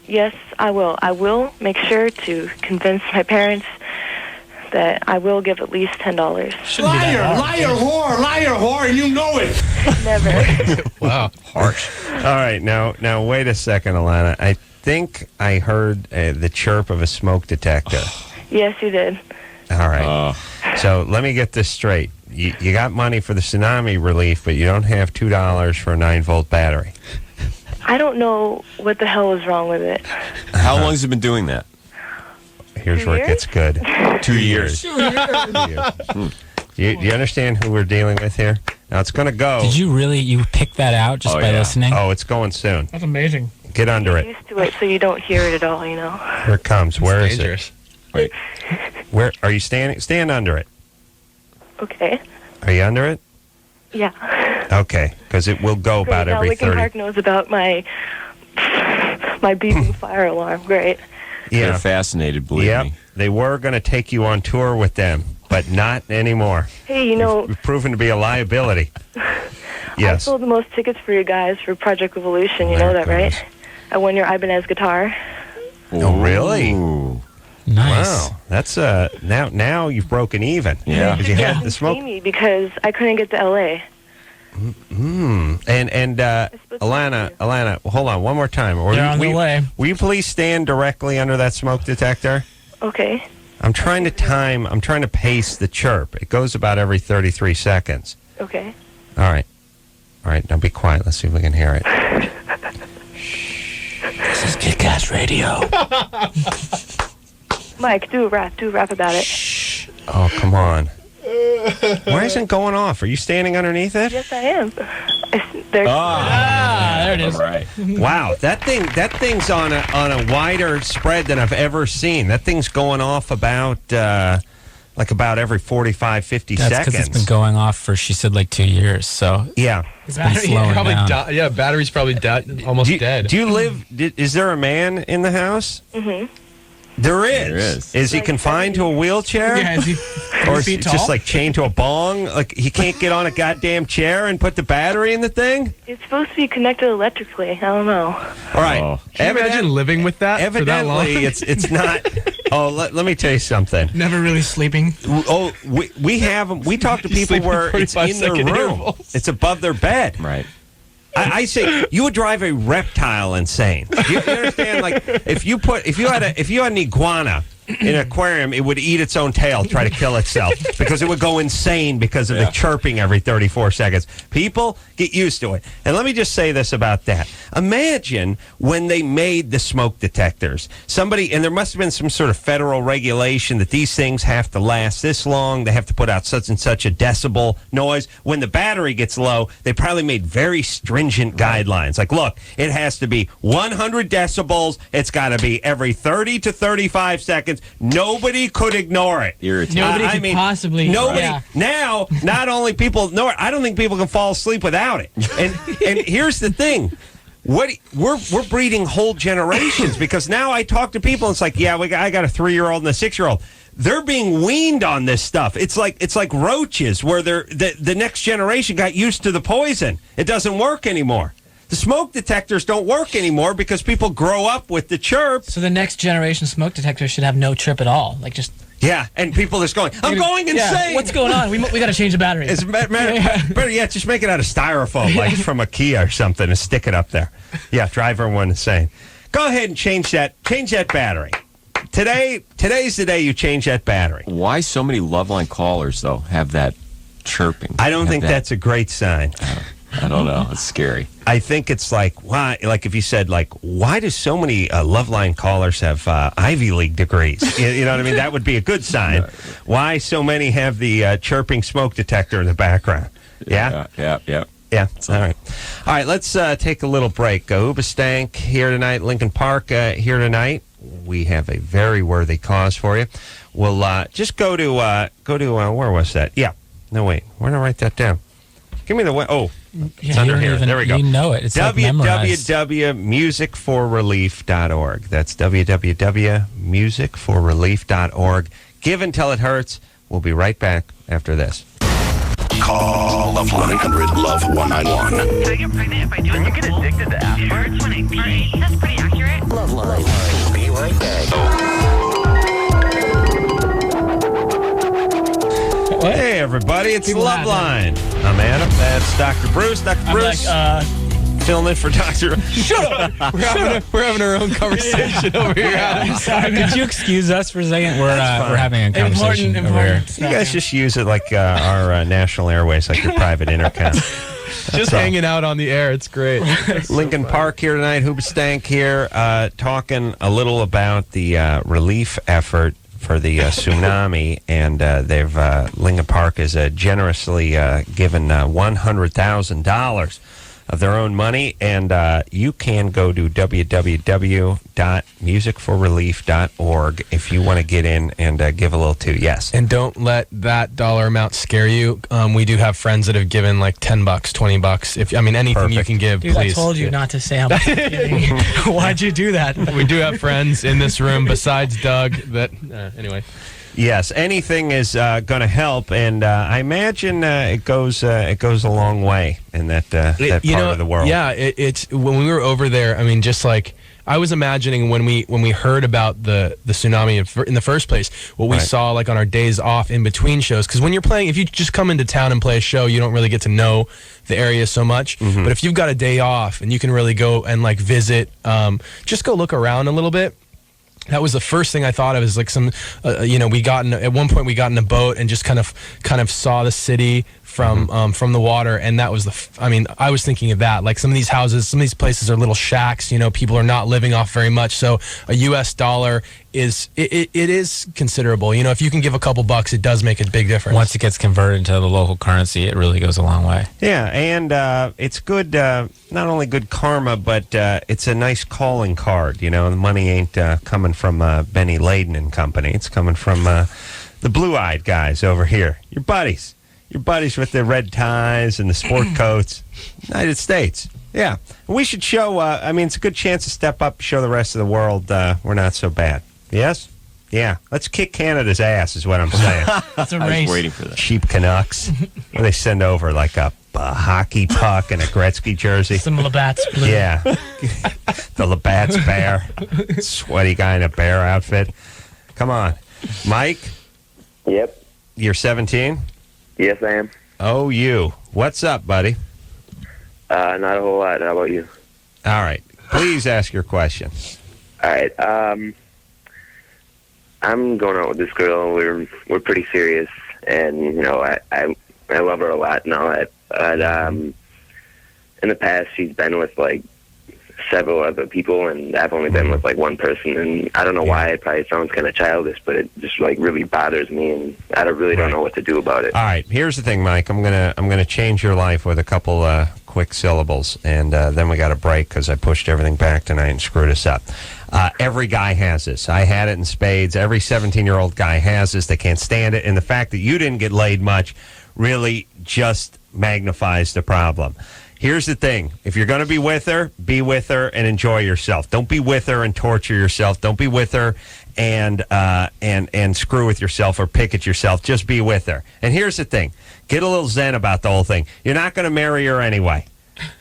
Yes, I will. I will make sure to convince my parents that I will give at least $10. Liar, whore, and you know it. Never. Wow, harsh. All right, now wait a second, Alana. I think I heard the chirp of a smoke detector. Yes, you did. All right. So let me get this straight. You got money for the tsunami relief, but you don't have $2 for a 9-volt battery. I don't know what the hell is wrong with it. How long has it been doing that? Here's where it gets good. 2 years. 2 years. Do you understand who we're dealing with here? Now it's going to go. Did you pick that out just by listening? Oh, it's going soon. That's amazing. Get under it. Used to it so you don't hear it at all, you know. Here it comes. Where is dangerous. Wait. Where are you standing? Stand under it. Okay. Are you under it? Yeah. Okay, because it will go about every 30. Linkin Park knows about my beeping fire alarm. Great. Yeah. They're fascinated, believe me. They were going to take you on tour with them, but not anymore. Hey, you know, You've proven to be a liability. Yes. I sold the most tickets for you guys for Project Revolution. You know that, right? I won your Ibanez guitar. Oh, really? Ooh. Nice. Wow. That's now you've broken even. Yeah. Because you had the smoke. Pay me because I couldn't get to LA. And Alana, hold on one more time. They're on the way. Will you please stand directly under that smoke detector? Okay. I'm trying to pace the chirp. It goes about every 33 seconds. Okay. All right, now be quiet. Let's see if we can hear it. This is Kick-Ass Radio. Mike, do a rap about it. Oh, come on. Why isn't it going off? Are you standing underneath it? Yes, I am. There it is. All right. Wow, that thing's on a wider spread than I've ever seen. That thing's going off about every 45, 50 That's seconds. because it's been going off for, she said, like 2 years. So yeah, it's been slowing down. Battery's probably almost dead. Do you live? Is there a man in the house? Mm-hmm. There is. Is he confined to a wheelchair? Yeah, is he or is he feet tall? just like chained to a bong? Like he can't get on a goddamn chair and put the battery in the thing? It's supposed to be connected electrically. I don't know. All right. Oh. Can you imagine living with that for that long? Evidently, it's not. Oh, let me tell you something. Never really sleeping. Oh, we have them. We talk to people Sleep where it's in their 45-second room. intervals. It's above their bed. Right. I say you would drive a reptile insane. You understand? Like if you had an iguana in an aquarium, it would eat its own tail, try to kill itself because it would go insane because of the chirping every 34 seconds. People get used to it. And let me just say this about that. Imagine when they made the smoke detectors. Somebody, and there must have been some sort of federal regulation that these things have to last this long. They have to put out such and such a decibel noise. When the battery gets low, they probably made very stringent guidelines. Like, look, it has to be 100 decibels. It's got to be every 30 to 35 seconds. Nobody could ignore it. Nobody could possibly. Nobody. Yeah. Now, not only people know it, I don't think people can fall asleep without it. And here's the thing. We're breeding whole generations because now I talk to people and it's like, yeah, I got a 3-year-old and a 6-year-old. They're being weaned on this stuff. It's like roaches where the next generation got used to the poison. It doesn't work anymore. The smoke detectors don't work anymore because people grow up with the chirp. So the next generation smoke detectors should have no chirp at all. Like just. Yeah, and people just going, I'm going insane. Yeah, what's going on? We got to change the battery. It's better yet, just make it out of styrofoam, like from a Kia or something, and stick it up there. Yeah, drive everyone insane. Go ahead and change that battery. Today's the day you change that battery. Why so many LoveLine callers, though, have that chirping? I don't think that's a great sign. I don't know. It's scary. I think it's like, why? Like if you said, like, why do so many LoveLine callers have Ivy League degrees? You know what I mean? That would be a good sign. Why so many have the chirping smoke detector in the background? Yeah? Yeah. All right, let's take a little break. Hoobastank here tonight, Linkin Park here tonight. We have a very worthy cause for you. We'll just go to where was that? Yeah. No, wait. Where did I write that down? Give me the way. Oh. It's under here. There we go. You know it. It's like memorized. www.musicforrelief.org. That's www.musicforrelief.org. Give until it hurts. We'll be right back after this. Call Love 1-800-LOVE-191. Can I get pregnant if I do it? You get addicted to aspirin? That's pretty accurate. LoveLine. Be right back. Hey, everybody, it's People LoveLine. I'm Adam. That's Dr. Bruce. Dr. Bruce. Filling in for Dr. Shut up! We're having our own conversation over here, Adam. Could you excuse us for a second? We're having a conversation over here. You guys just use it like our national airways, like your private intercom. Just hanging out on the air. It's great. Linkin Park here tonight. Hoobastank here, talking a little about the relief effort for the tsunami, and Linkin Park has generously given $100,000 of their own money, and you can go to www.musicforrelief.org if you want to get in and give a little too. Yes. And don't let that dollar amount scare you. We do have friends that have given like $10, $20. Anything you can give, Dude, please. I told you not to say how much you're giving. Why'd you do that? We do have friends in this room besides Doug that, anyway. Yes, anything is going to help, and I imagine it goes a long way in that part of the world. Yeah, it's when we were over there. Just like I was imagining when we heard about the tsunami in the first place, what we saw like on our days off in between shows. Because when you're playing, if you just come into town and play a show, you don't really get to know the area so much. Mm-hmm. But if you've got a day off and you can really go and like visit, just go look around a little bit. That was the first thing I thought of, is like some, at one point we got in a boat and just kind of saw the city from the water, and that was I was thinking of that. Like some of these houses, some of these places are little shacks. People are not living off very much. So a U.S. dollar is considerable. If you can give a couple bucks, it does make a big difference. Once it gets converted into the local currency, it really goes a long way. Yeah, and it's good. Not only good karma, but it's a nice calling card. The money ain't coming from Benny Layden and Company. It's coming from the blue-eyed guys over here. Your buddies with their red ties and the sport coats. United States. Yeah. We should show, it's a good chance to step up, show the rest of the world we're not so bad. Yes? Yeah. Let's kick Canada's ass is what I'm saying. It's a I race. was waiting for that. Cheap Canucks. Where they send over like a hockey puck and a Gretzky jersey. Some Labatt's blue. Yeah. The Labatt's bear. Sweaty guy in a bear outfit. Come on. Mike, Yep. you're 17? Yes, I am. Oh, you. What's up, buddy? Not a whole lot. How about you? All right. Please ask your question. All right. I'm going out with this girl. We're pretty serious, and you know, I love her a lot and all that. But in the past, she's been with like several other people, and I've only been with like one person. And I don't know why. It probably sounds kind of childish, but it just like really bothers me, and I don't know what to do about it. All right. Here's the thing, Mike. I'm gonna change your life with a couple quick syllables, and then we got a break because I pushed everything back tonight and screwed us up. Every guy has this. I had it in spades. Every 17-year-old guy has this. They can't stand it, and the fact that you didn't get laid much really just magnifies the problem. Here's the thing. If you're going to be with her and enjoy yourself. Don't be with her and torture yourself. Don't be with her and screw with yourself or pick at yourself. Just be with her. And here's the thing. Get a little zen about the whole thing. You're not going to marry her anyway.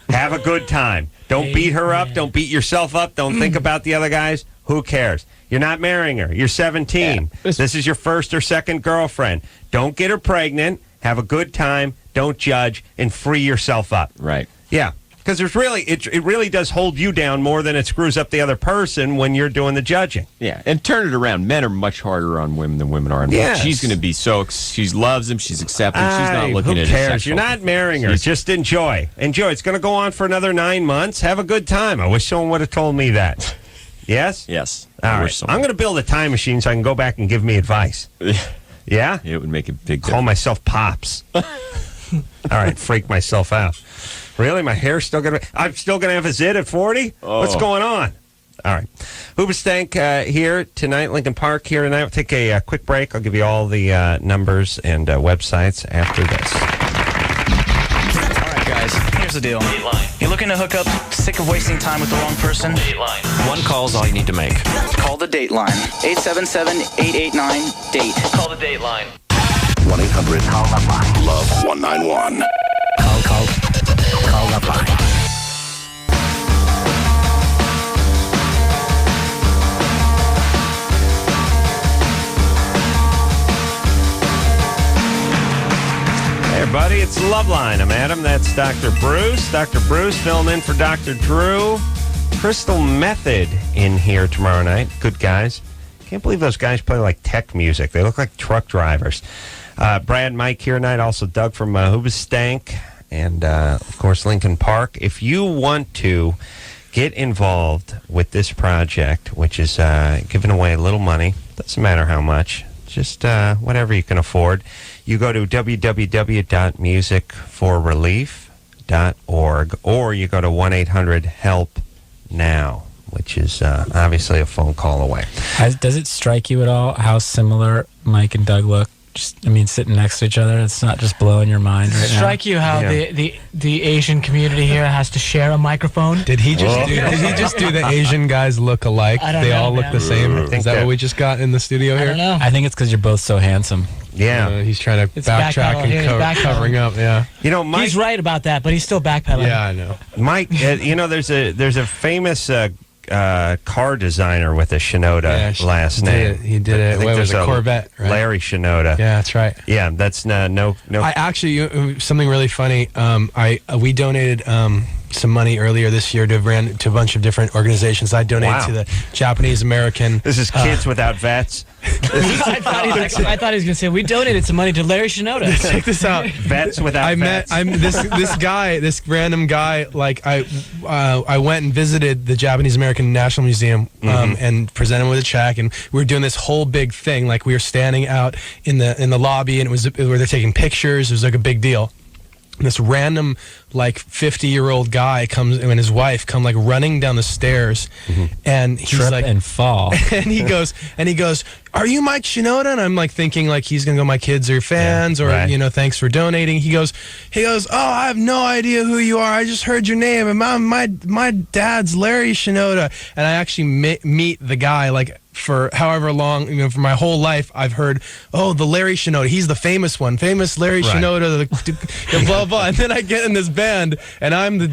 Have a good time. Don't beat her up. Don't beat yourself up. Don't think about the other guys. Who cares? You're not marrying her. You're 17. Yeah. This is your first or second girlfriend. Don't get her pregnant. Have a good time. Don't judge and free yourself up. Right. Yeah. Because there's really it really does hold you down more than it screws up the other person when you're doing the judging. Yeah, and turn it around. Men are much harder on women than women are on men. Yes. She's going to be she loves him. She's accepting. She's not looking at who it. cares? You're not marrying her. Just enjoy. Enjoy. It's going to go on for another 9 months. Have a good time. I wish someone would have told me that. Yes? Yes. All right. I'm going to build a time machine so I can go back and give me advice. Yeah? It would make a big difference. Call myself Pops. All right. Freak myself out. Really? My hair's still going to... I'm still going to have a zit at 40? Oh. What's going on? All right. Hoobastank here tonight. Linkin Park here tonight. We'll take a quick break. I'll give you all the numbers and websites after this. All right, guys. Here's the deal. Dateline. You're looking to hook up, sick of wasting time with the wrong person? Dateline. One call's all you need to make. Call the Dateline. 877-889-DATE. Call the Dateline. 1-800-LOVE-191. Call LoveLine. Hey, everybody, it's LoveLine. I'm Adam. That's Dr. Bruce. Dr. Bruce filling in for Dr. Drew. Crystal Method in here tomorrow night. Good guys. Can't believe those guys play like tech music. They look like truck drivers. Brad, Mike here tonight. Also Doug from Hoobastank. And, of course, Linkin Park. If you want to get involved with this project, which is giving away a little money, doesn't matter how much, just whatever you can afford, you go to www.musicforrelief.org, or you go to 1-800-HELP-NOW, which is obviously a phone call away. Does it strike you at all how similar Mike and Doug look? Sitting next to each other, it's not just blowing your mind right now. Strike you how the Asian community here has to share a microphone? Did he just do the Asian guys look alike? I don't they know, all look man. the same. Is that what we just got in the studio here? I don't know. I think it's because you're both so handsome. Yeah. He's trying to It's backtrack backpedaling. He's and covering up. Yeah. You know, Mike, He's right about that, but he's still backpedaling. Yeah, I know. Mike, you know, there's a famous car designer with a Shinoda last name. He did I it. think What was there's a Corvette? Right? Larry Shinoda. Yeah, that's right. Yeah, that's no. I actually something really funny. We donated some money earlier this year to a bunch of different organizations. I donated to the Japanese American. This is Kids Without Vets. I thought he was going to say we donated some money to Larry Shinoda. Check this out. Vets Without Vets. this random guy. Like I went and visited the Japanese American National Museum and presented him with a check, and we were doing this whole big thing. Like we were standing out in the lobby, and it was where they're taking pictures. It was like a big deal. And this random like 50-year-old guy comes and his wife come like running down the stairs, and he's Trip like and fall. and he goes, "Are you Mike Shinoda?" And I'm like thinking like he's gonna go, "My kids are fans," or thanks for donating. He goes, "Oh, I have no idea who you are. I just heard your name, and my dad's Larry Shinoda." And I actually meet the guy like for however long, for my whole life, I've heard, "Oh, the Larry Shinoda, he's the famous one, famous Larry Shinoda," blah blah. And then I get in this band, and I'm the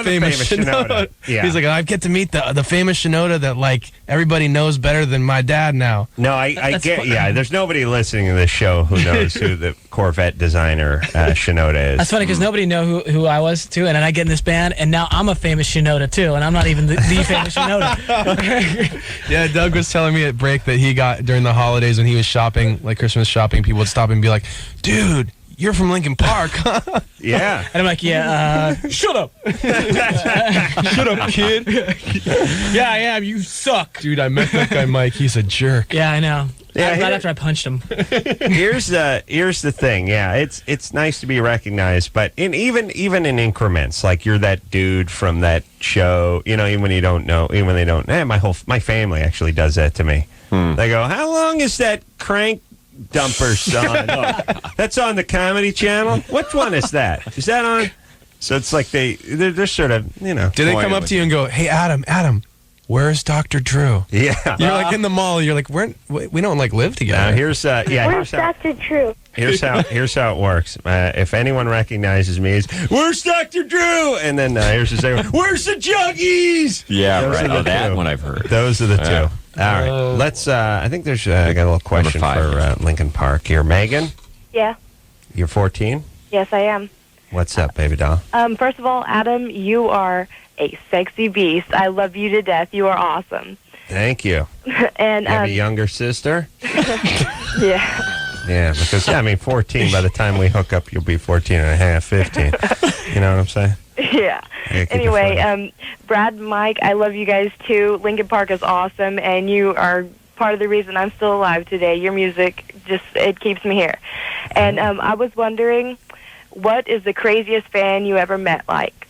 famous Shinoda. Yeah. He's like, "I get to meet the famous Shinoda that like everybody knows better than my dad now." No, I get. Yeah, there's nobody listening to this show who knows who the Corvette designer Shinoda is. That's funny because nobody know who I was too, and then I get in this band, and now I'm a famous Shinoda too, and I'm not even the famous Shinoda. Yeah, Doug was telling me at break that he got during the holidays when he was shopping, like Christmas shopping, people would stop and be like, "Dude, you're from Linkin Park." Yeah. And I'm like, "Yeah, shut up." Shut up, kid. "Yeah, I am. You suck." Dude, I met that guy Mike. He's a jerk. Yeah, I know. Yeah, right after I punched him. Here's the thing. Yeah, it's nice to be recognized, but even in increments, like you're that dude from that show. Even when you don't know, even when they don't. My family actually does that to me. They go, "How long is that crank dumper song? That's on the Comedy Channel. Which one is that? Is that on?" So it's like they're sort of Do they come up to you and go, "Hey, Adam, where's Dr. Drew?" Yeah. You're like in the mall. You're like, we don't like live together. Now here's Where's Dr. Drew? Here's how it works. If anyone recognizes me, it's "Where's Dr. Drew?" And then here's the second one, "Where's the Juggies?" Yeah, Those right. are the That two. one I've heard. Those are the two. All right. Let's. I think there's. I got a little question for Linkin Park here. Megan, Yeah. you're 14. Yes, I am. What's up, baby doll? First of all, Adam, you are a sexy beast. I love you to death. You are awesome. Thank you. And You have a younger sister? yeah. Yeah, because 14. By the time we hook up, you'll be 14 and a half, 15. You know what I'm saying? Yeah. Anyway, Brad, Mike, I love you guys too. Linkin Park is awesome, and you are part of the reason I'm still alive today. Your music it keeps me here. And I was wondering, what is the craziest fan you ever met like?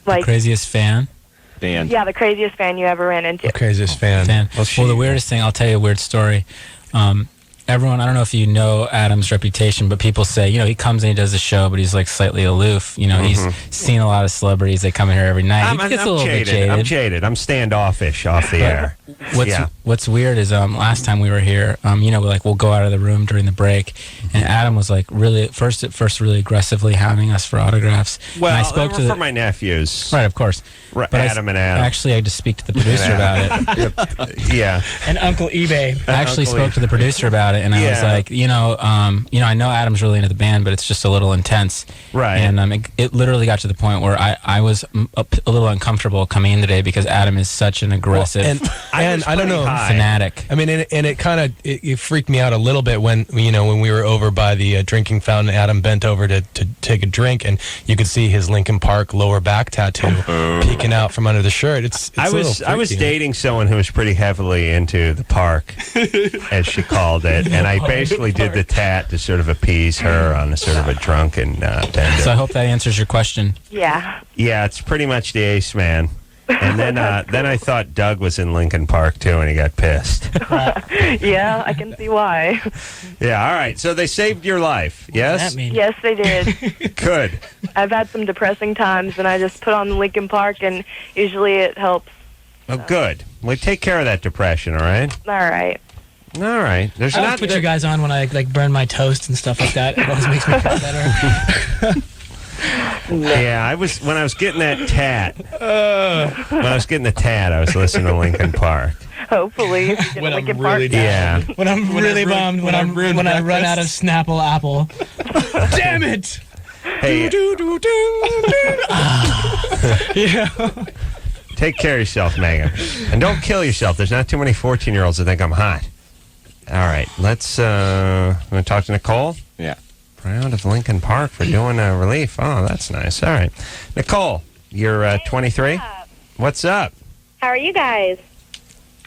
The craziest fan? Band. Yeah, the craziest fan you ever ran into. The craziest fan. Well, the weirdest thing, I'll tell you a weird story. Everyone, I don't know if you know Adam's reputation, but people say, he comes and he does the show, but he's like slightly aloof. He's seen a lot of celebrities. They come in here every night. He gets a little bit jaded. I'm jaded. I'm standoffish off the air. What's weird is last time we were here, we'll go out of the room during the break, and Adam was like really at first really aggressively hounding us for autographs. Well, and I spoke for my nephews. Right, of course. Right, but Adam and Adam. Actually, I had to speak to the producer about it. Yeah. And Uncle eBay. I actually spoke to the producer about it, and I was like, I know Adam's really into the band, but it's just a little intense. Right. And it literally got to the point where I was a little uncomfortable coming in today because Adam is such an aggressive and I don't know, fanatic. I mean, and it kind of it freaked me out a little bit when we were over by the drinking fountain. Adam bent over to take a drink, and you could see his Linkin Park lower back tattoo peeking out from under the shirt. I was dating someone who was pretty heavily into the park, as she called it, and I basically did the tat to sort of appease her on a sort of a drunken bender. So I hope that answers your question. Yeah. Yeah, it's pretty much the Ace Man. And then I thought Doug was in Linkin Park too, and he got pissed. Yeah, I can see why. Yeah, all right. So they saved your life, yes? What does that mean? Yes, they did. Good. I've had some depressing times, and I just put on Linkin Park, and usually it helps. Oh, good. Well, take care of that depression, all right? All right. All right. There's I not put you guys on when I burn my toast and stuff like that. It always makes me feel better. Yeah, when I was getting that tat. When I was getting the tat, I was listening to Linkin Park. Hopefully, if you get When I'm Linkin really Park. Yeah. When I'm really bummed, when I run out of Snapple Apple. Damn it! Hey, Yeah. take care of yourself, Megan, and don't kill yourself. There's not too many 14-year-olds that think I'm hot. All right, let's. Want to talk to Nicole? Yeah. Proud of Linkin Park for doing a relief. Oh, that's nice. All right, Nicole, you're 23. What's up? How are you guys?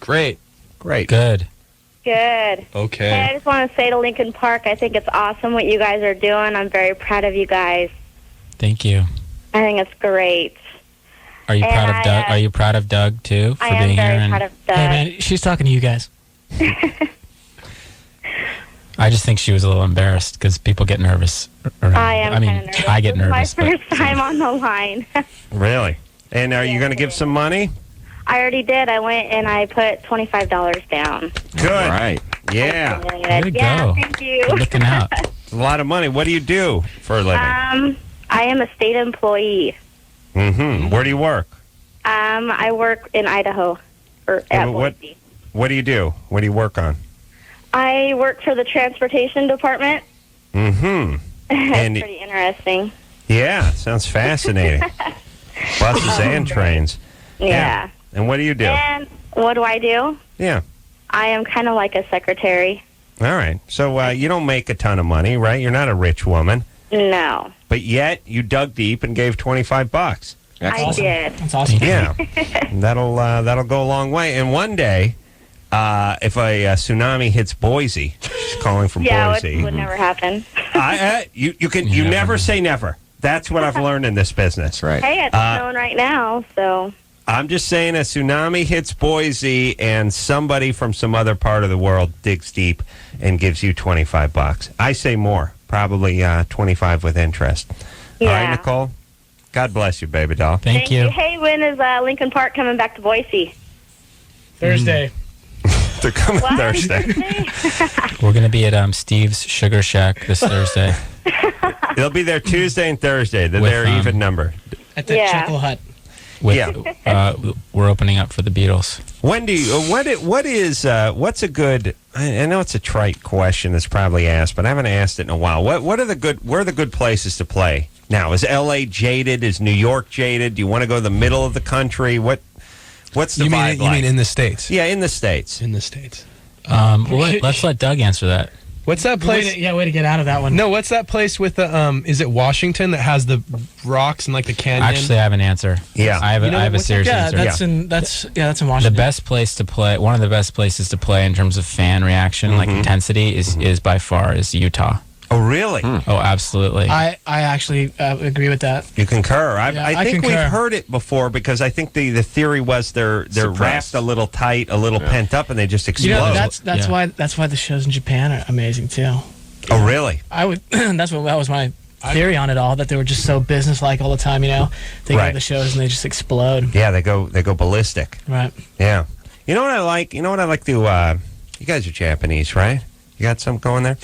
Great. Good. Good. Okay. Hey, I just want to say to Linkin Park, I think it's awesome what you guys are doing. I'm very proud of you guys. Thank you. I think it's great. Are you proud of Doug? Are you proud of Doug too for I am being very here? proud of Doug. Hey, man, she's talking to you guys. I just think she was a little embarrassed because people get nervous. Around. I am mean, kind of nervous. I get This is nervous. my first time on the line. Really? And are you going to give some money? I already did. I went and I put $25 down. Good. All right. Yeah. Way to Yeah, go. thank you. You're looking out. It's a lot of money. What do you do for a living? I am a state employee. Where do you work? I work in Idaho, or at Boise. What do you do? What do you work on? I work for the transportation department. And It's pretty interesting. yeah, sounds fascinating. Buses and trains. Yeah. And what do you do? And what do I do? Yeah. I am kind of like a secretary. All right. So you don't make a ton of money, right? You're not a rich woman. No. But yet you dug deep and gave $25. I did. That's awesome. Yeah. That'll go a long way. And one day, if a tsunami hits Boise, she's calling from Boise. It would never happen. You never say never. That's what I've learned in this business. Right. Hey, it's snowing right now, so. I'm just saying a tsunami hits Boise and somebody from some other part of the world digs deep and gives you $25. I say more, probably 25 with interest. Yeah. All right, Nicole? God bless you, baby doll. Thank you. Hey, when is Linkin Park coming back to Boise? Thursday. They're coming Thursday. We're going to be at Steve's Sugar Shack this Thursday. They'll be there Tuesday and Thursday. They're With, there even number. At the Chuckle Hut. We're opening up for the Beatles. When do you? What's a good? I know it's a trite question that's probably asked, but I haven't asked it in a while. Where are the good places to play now? Is L.A. jaded? Is New York jaded? Do you want to go to the middle of the country? What's the vibe You mean in the States? Yeah, in the States. In the States. Let's let Doug answer that. What's that place? Way to get out of that one. No, what's that place with the is it Washington that has the rocks and like the canyon? Actually, I have an answer. Yeah, I have a serious answer. That's in Washington. The best place to play, one of the best places to play in terms of fan reaction, like intensity, is by far is Utah. Oh, really? Oh, absolutely. I actually agree with that. You concur. I think concur. we've heard it before because I think the theory was they're wrapped a little tight, a little pent up, and they just explode. You know, that's why the shows in Japan are amazing too. Oh, really? I would. That was my theory on it all. That they were just so businesslike all the time. You know, they go to the shows and they just explode. Yeah, they go ballistic. Right. Yeah. You know what I like? You know what I like to. You guys are Japanese, right? You got something going there?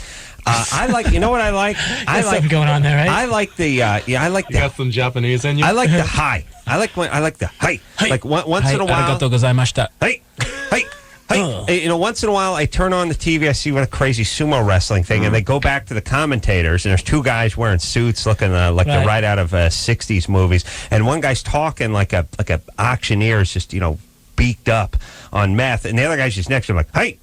I like. You know what I like? I like something going on there, right? I like the. I like the. You got some Japanese in you. I like the high. I like the high. Like once in a while. Arigatou gozaimashita. Hey. You know, once in a while I turn on the TV, I see what a crazy sumo wrestling thing, and they go back to the commentators, and there's two guys wearing suits looking like they're right out of 60s movies, and one guy's talking like a auctioneer is just, beaked up on meth, and the other guy's just next to him like, hey.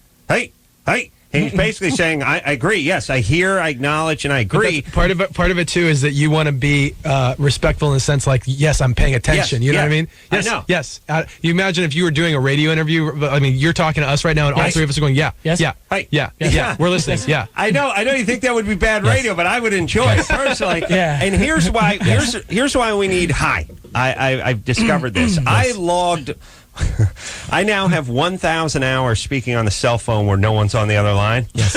And he's basically saying, I agree. Yes, I hear, I acknowledge, and I agree. Part of it too is that you want to be respectful in the sense like, yes, I'm paying attention. You know what I mean? Yes, I know. Yes. You imagine if you were doing a radio interview. I mean, you're talking to us right now, and all three of us are going, yeah, yes, yeah, yeah. We're listening. Yeah. I know. You think that would be bad radio, but I would enjoy it personally. Yeah. And here's why. Here's why we need high. I've discovered this. I logged. I now have 1,000 hours speaking on the cell phone where no one's on the other line. Yes.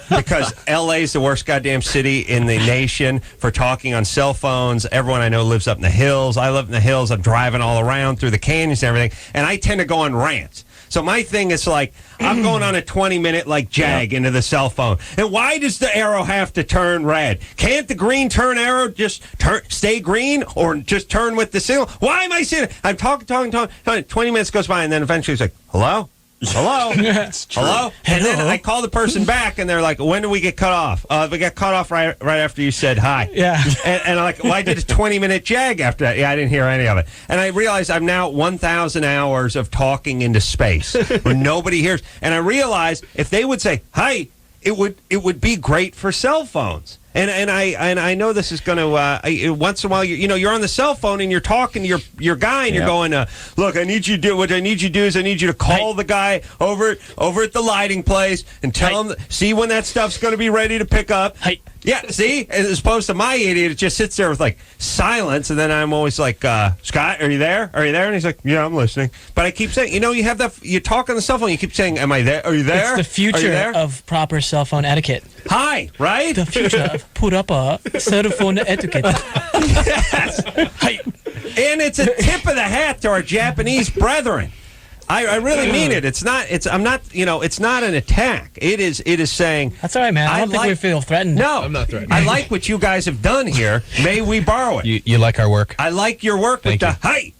Because LA is the worst goddamn city in the nation for talking on cell phones. Everyone I know lives up in the hills. I live in the hills. I'm driving all around through the canyons and everything. And I tend to go on rants. So my thing is like, I'm going on a 20-minute jag into the cell phone. And why does the arrow have to turn red? Can't the green turn arrow just stay green or just turn with the signal? Why am I sitting? I'm talking. 20 minutes goes by, and then eventually it's like, hello? Hello? Hello? And then I call the person back, and they're like, when do we get cut off? We got cut off right after you said hi. Yeah. And I'm like, well, I did a 20-minute jag after that. Yeah, I didn't hear any of it. And I realized I'm now 1,000 hours of talking into space where nobody hears. And I realized if they would say, hi, it would be great for cell phones. And I know this is going to once in a while you're on the cell phone and you're talking to your guy and you're going look, I need you to do what I need you to do is I need you to call the guy over at the lighting place and tell him see when that stuff's going to be ready to pick up. Yeah, see? As opposed to my idiot, it just sits there with, like, silence, and then I'm always like, Scott, are you there? Are you there? And he's like, yeah, I'm listening. But I keep saying, you have that, you talk on the cell phone, you keep saying, am I there? Are you there? It's the future of proper cell phone etiquette. Hi, right? The future of proper cell phone etiquette. Yes. Hi. And it's a tip of the hat to our Japanese brethren. I really mean it. It's not an attack. It is saying. That's all right, man. I don't think we feel threatened. No, I'm not threatened. I like what you guys have done here. May we borrow it? You like our work? I like your work with the hi.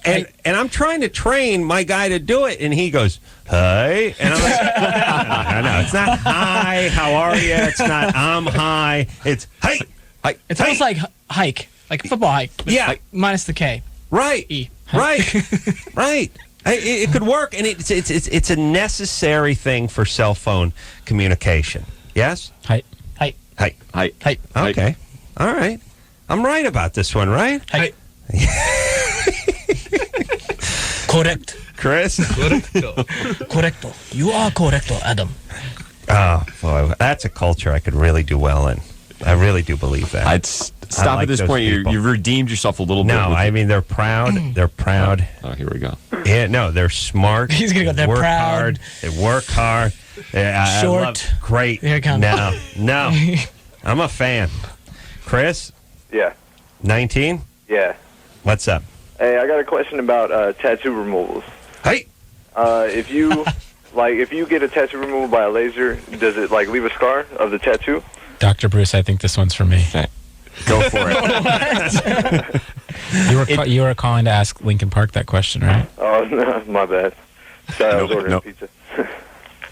And I'm trying to train my guy to do it, and he goes, hi. And I'm like, no, it's not hi, how are you? It's not I'm hi. It's hi. Hi. It's almost like hike, like a football hike. Yeah. Like minus the K. Right. E. Right. Right. It could work, and it's a necessary thing for cell phone communication. Yes? Hi. Hi. Hi. Okay. All right. I'm right about this one, right? Hi. Correct. Chris? Correcto. You are correcto, Adam. Oh, boy. That's a culture I could really do well in. I really do believe that. I'd stop at this point. You've redeemed yourself a little bit. No, I mean, they're proud. They're proud. Oh, here we go. Yeah, no, they're smart. He's going to go, they're work proud. Hard. They work hard. Short. Great. Here it comes. No. I'm a fan. Chris? Yeah. 19? Yeah. What's up? Hey, I got a question about tattoo removals. Hey. If you if you get a tattoo removal by a laser, does it leave a scar of the tattoo? Dr. Bruce, I think this one's for me. Okay. Go for it. You were calling to ask Linkin Park that question, right? Oh, no, my bad. Sorry, I was ordering pizza.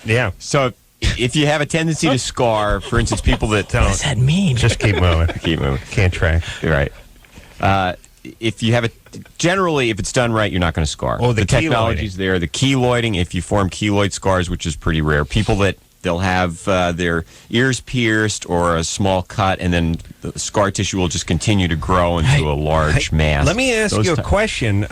Yeah. So if you have a tendency to scar, for instance, people that don't. What does that mean? Just keep moving. Keep moving. Can't track. You're right. If you have generally, if it's done right, you're not going to scar. Oh, the technology's there. The keloiding, if you form keloid scars, which is pretty rare. People that they'll have their ears pierced or a small cut, and then the scar tissue will just continue to grow into a large mass. Let me ask you a question,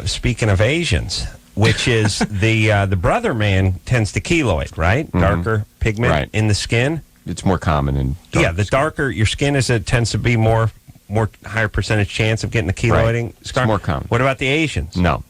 speaking of Asians, which is the brother man tends to keloid, right? Mm-hmm. Darker pigment in the skin. It's more common in the darker your skin is, it tends to be more higher percentage chance of getting the keloiding scar. It's more common. What about the Asians? No.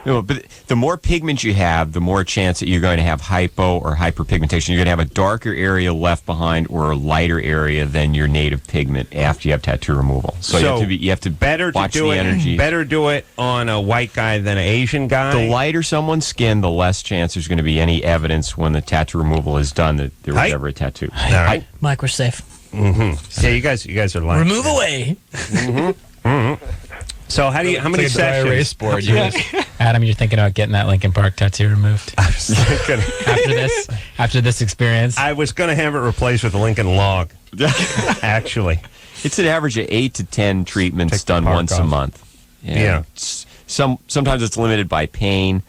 But the more pigment you have, the more chance that you're going to have hypo or hyperpigmentation. You're going to have a darker area left behind or a lighter area than your native pigment after you have tattoo removal. So you have to watch the energy. Better do it on a white guy than an Asian guy. The lighter someone's skin, the less chance there's going to be any evidence when the tattoo removal is done that there was ever a tattoo. Mike, we're safe. Mm-hmm. Yeah, you guys are lying. Remove away. Mm-hmm. Mm-hmm. So how many sessions? Erase board. Adam, you're thinking about getting that Linkin Park tattoo removed? I was thinking after this experience. I was going to have it replaced with a Lincoln log. Actually, it's an average of 8 to 10 treatments done once a month. Yeah. Sometimes it's limited by pain.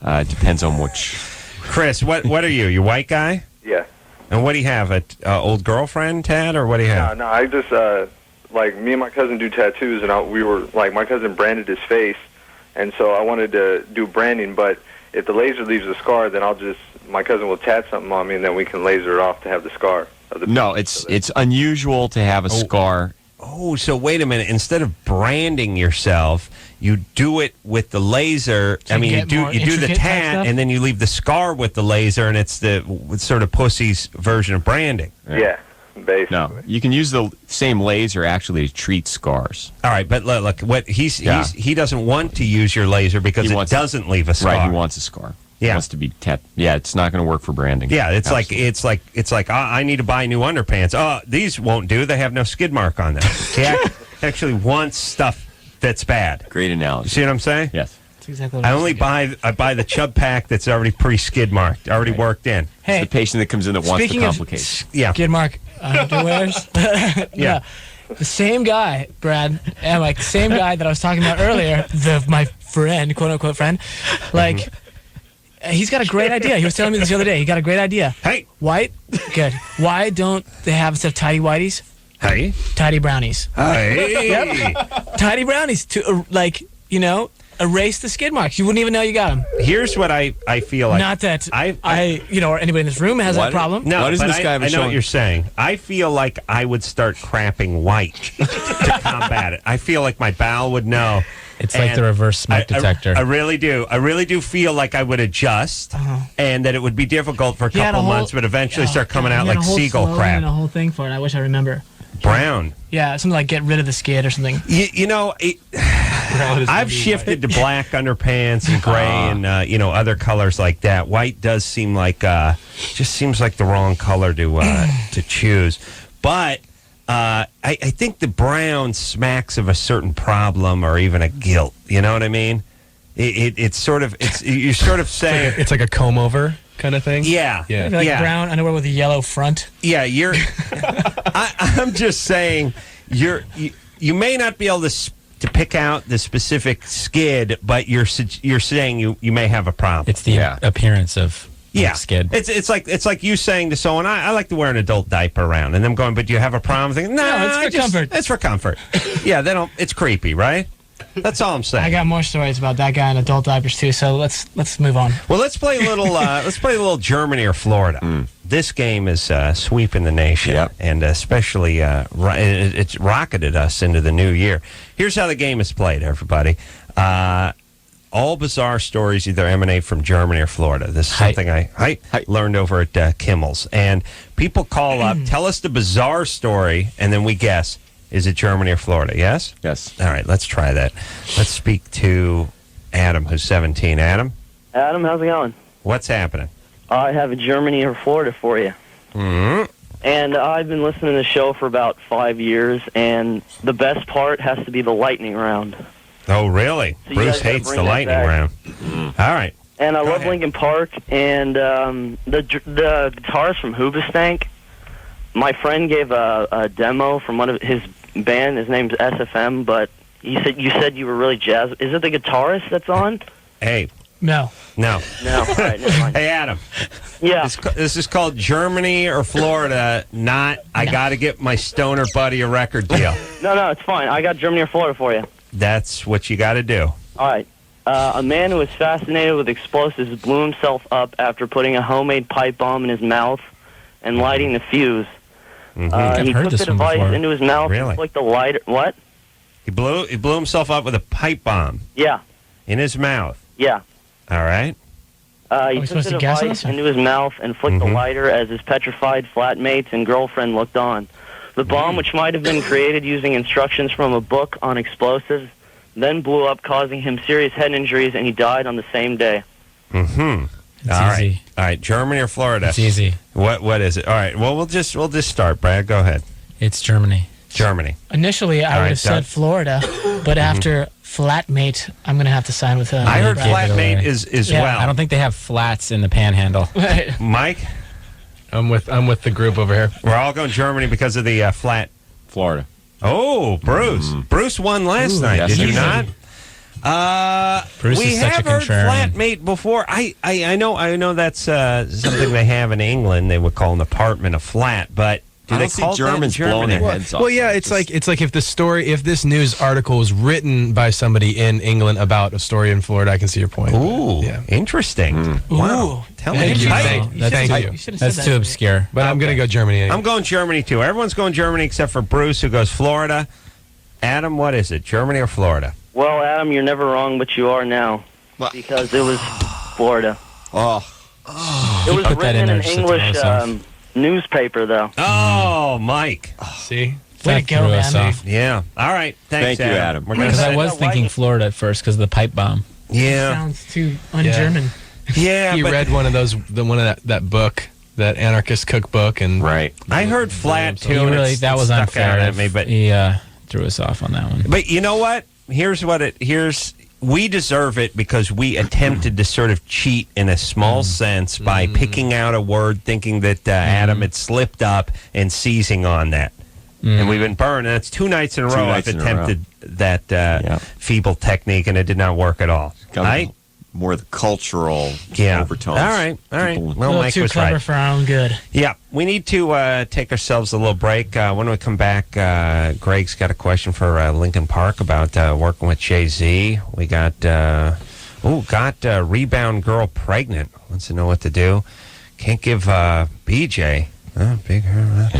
Depends on which. Chris, what are you? You white guy? Yeah. And what do you have? A old girlfriend, Tad, or what do you have? No, I just me and my cousin do tattoos, and we were my cousin branded his face, and so I wanted to do branding. But if the laser leaves a scar, then my cousin will tat something on me, and then we can laser it off to have the scar. No, it's unusual to have a scar. Oh, so wait a minute. Instead of branding yourself, you do it with the laser. So you do the tat, and then you leave the scar with the laser, and it's sort of pussy's version of branding. Yeah. Basically. No, you can use the same laser actually to treat scars. All right, but look, what he doesn't want to use your laser because it doesn't leave a scar. Right, he wants a scar. Yeah, he wants to be Yeah, it's not going to work for branding. Yeah, it's like I need to buy new underpants. Oh, these won't do. They have no skid mark on them. He actually wants stuff that's bad. Great analogy. You see what I'm saying? Yes. That's exactly what I buy the chub pack that's already pre-skid marked, already worked in. Hey, it's the patient that comes in that wants the complication. Skid mark underwears. Yeah. The same guy, Brad, and the same guy that I was talking about earlier, my friend, quote unquote friend, he's got a great idea. He was telling me this the other day. He got a great idea. Hey, white, good. Why don't they have instead of tidy whities? Hey, tidy brownies. Hey, yep. Tidy brownies to erase the skid marks. You wouldn't even know you got them. Here's what I feel like. Not that I or anybody in this room has that problem. No, but I know what you're saying. I feel like I would start crapping white to combat it. I feel like my bowel would know. It's like the reverse smoke detector. I really do. I really do feel like I would adjust, and that it would be difficult for a couple months, but eventually start coming out like seagull crap. And a whole thing for it. I wish I remember. Brown. Yeah, something like get rid of the skid or something. You know, I've shifted to black underpants and gray and other colors like that. White does seem like just seems like the wrong color to choose. But I think the brown smacks of a certain problem or even a guilt. You know what I mean? You're sort of saying it's like a comb over kind of thing. Yeah. Like brown underwear with a yellow front. Yeah, you're. I'm just saying you may not be able to pick out the specific skid, but you're saying you may have a problem. It's the appearance of skid. It's like you saying to someone, I like to wear an adult diaper around, and them going, but do you have a problem? Thinking, no, it's for comfort. It's for comfort. Yeah, it's creepy, right? That's all I'm saying. I got more stories about that guy in adult diapers too. So let's move on. Well, let's play a little Germany or Florida. This game is sweeping the nation, and especially it's rocketed us into the new year. Here's how the game is played, everybody. All bizarre stories either emanate from Germany or Florida. This is something I learned over at Kimmel's. And people call up, tell us the bizarre story, and then we guess. Is it Germany or Florida? Yes? Yes. All right, let's try that. Let's speak to Adam, who's 17. Adam, how's it going? what's happening? I have a Germany or Florida for you. Mm-hmm. And I've been listening to the show for about 5 years, and the best part has to be the lightning round. Oh, really? So Bruce hates the lightning round. All right. And I love Linkin Park, and the guitarist from Hoobastank, my friend gave a demo from one of his band. His name's SFM, but you said you were really jazz. Is it the guitarist that's on? Hey. No. All right, never mind. Hey, Adam. Yeah. This is called Germany or Florida, not I got to get my stoner buddy a record deal. No, it's fine. I got Germany or Florida for you. That's what you got to do. All right. A man who was fascinated with explosives blew himself up after putting a homemade pipe bomb in his mouth and lighting the fuse. Mm-hmm. He took the device into his mouth and flicked the lighter. What? He blew himself up with a pipe bomb. Yeah. In his mouth. Yeah. All right. He took the device into his mouth and flicked the lighter as his petrified flatmates and girlfriend looked on. The bomb, which might have been created using instructions from a book on explosives, then blew up, causing him serious head injuries, and he died on the same day. Mm-hmm. All easy. right. Germany or Florida? It's easy. What is it? All right. Well, we'll just start. Brad, go ahead. It's Germany. Germany. Initially, I would have said Florida, but after flatmate, I'm going to have to sign with I heard flatmate is well. I don't think they have flats in the panhandle. Mike? I'm with the group over here. We're all going Germany because of the flat. Florida. Oh, Bruce. Bruce won last night. Yes, Did he you did. not? Bruce We is such have a heard contrarian. flatmate before. I know that's something they have in England. They would call an apartment a flat, but do I they don't see call Germans that in blowing Germany? their heads off. Well, yeah, it's like if this news article was written by somebody in England about a story in Florida, I can see your point. Ooh, interesting. Wow. Tell me. Thank you. Thank you. That's too obscure. But I'm going to go Germany. I'm going Germany too. Everyone's going Germany except for Bruce, who goes Florida. Adam, what is it? Germany or Florida? Well, Adam, you're never wrong, but you are now. Because it was Florida. It was Put that written in in there an just to throw us English newspaper, though. Oh, Mike. See? Way to go, threw us man. off. Yeah. All right. Thanks, Thank you, Adam. We're gonna Because I say- was thinking Florida at first because of the pipe bomb. Yeah. Sounds too un-German. Yeah. He but read one of that book, that anarchist cookbook, and I heard flat too. He and really, it's that was stuck unfair out at of- me, but he threw us off on that one. But you know what? We deserve it because we attempted to sort of cheat in a small sense by picking out a word, thinking that Adam had slipped up and seizing on that. And we've been burned. And it's 2 nights in a row I've attempted that feeble technique, and it did not work at all. Comes more of the cultural overtones. All right. A little too clever for our own good. Yeah, we need to take ourselves a little break. When we come back, Greg's got a question for Linkin Park about working with Jay-Z. We got Rebound Girl pregnant. Wants to know what to do. Can't give BJ. Big her.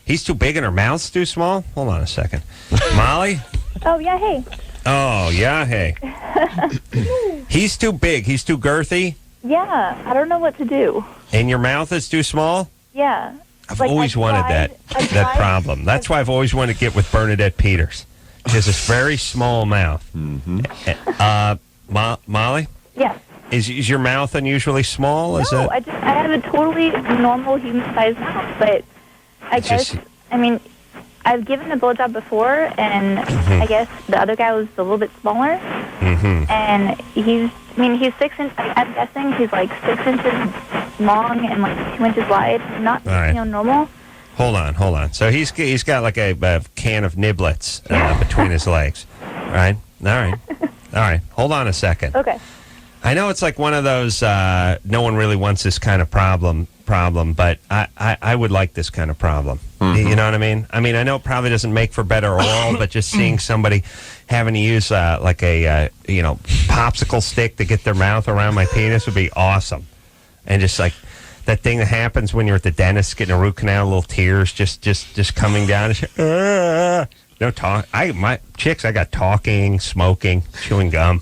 He's too big and her mouth's too small? Hold on a second. Molly? Oh, yeah, hey. Oh, yeah, hey. He's too big. He's too girthy. Yeah, I don't know what to do. And your mouth is too small? Yeah. I've always wanted that problem. That's why I've always wanted to get with Bernadette Peters. She has this very small mouth. Molly? Yes. Is your mouth unusually small? No, I have a totally normal human-sized mouth, but I guess, I've given a blowjob before, and I guess the other guy was a little bit smaller, and he's 6 inches, I'm guessing he's like 6 inches long and like 2 inches wide, not, normal. Hold on. So he's got like a can of niblets between his legs. All right. Hold on a second. Okay. I know it's like one of those no one really wants this kind of problem, but I would like this kind of problem. You know what I mean? I know it probably doesn't make for better oral, but just seeing somebody having to use like a popsicle stick to get their mouth around my penis would be awesome. And just like that thing that happens when you're at the dentist getting a root canal, little tears just coming down. No talk. I got talking, smoking, chewing gum.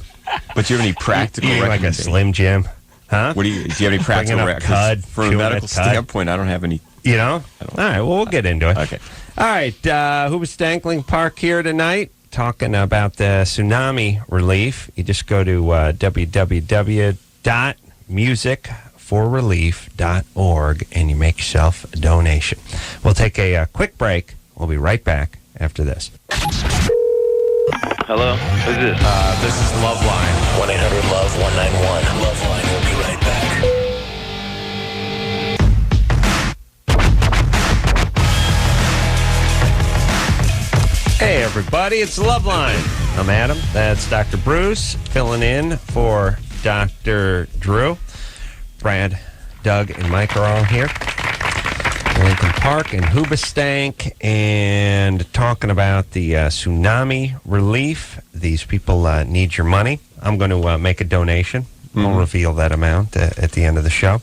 But do you have any practical like a Slim Jim? Huh? Do you have any practical recommendations? From a medical standpoint, I don't have any. You know? All right, well, we'll get into it. Okay. All right, Hoobastank, Linkin Park here tonight, talking about the tsunami relief. You just go to www.musicforrelief.org and you make yourself a donation. We'll take a quick break. We'll be right back after this. Hello? Who's this? This is LoveLine. 1-800-LOVE-191. LoveLine will be right back. Hey, everybody, it's LoveLine. I'm Adam. That's Dr. Bruce filling in for Dr. Drew. Brad, Doug, and Mike are all here. Linkin Park and Hoobastank, and talking about the tsunami relief. These people need your money. I'm going to make a donation. I'll reveal that amount at the end of the show.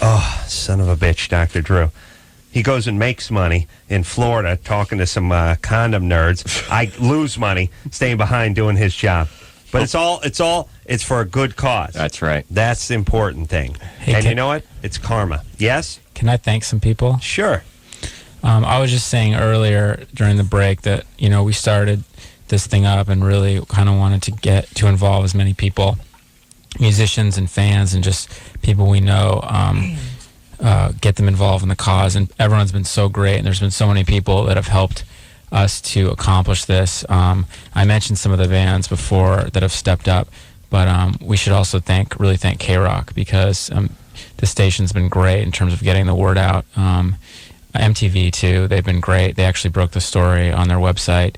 Oh, son of a bitch, Dr. Drew. He goes and makes money in Florida talking to some condom nerds. I lose money staying behind doing his job. But it's for a good cause. That's right. That's the important thing. Hey, and you know what? It's karma. Yes? Can I thank some people? Sure. I was just saying earlier during the break that, we started this thing up and really kind of wanted to get to involve as many people, musicians and fans and just people we know, get them involved in the cause. And everyone's been so great, and there's been so many people that have helped us to accomplish this. I mentioned some of the bands before that have stepped up, but we should also really thank K-Rock, because the station's been great in terms of getting the word out. MTV too, they've been great. They actually broke the story on their website,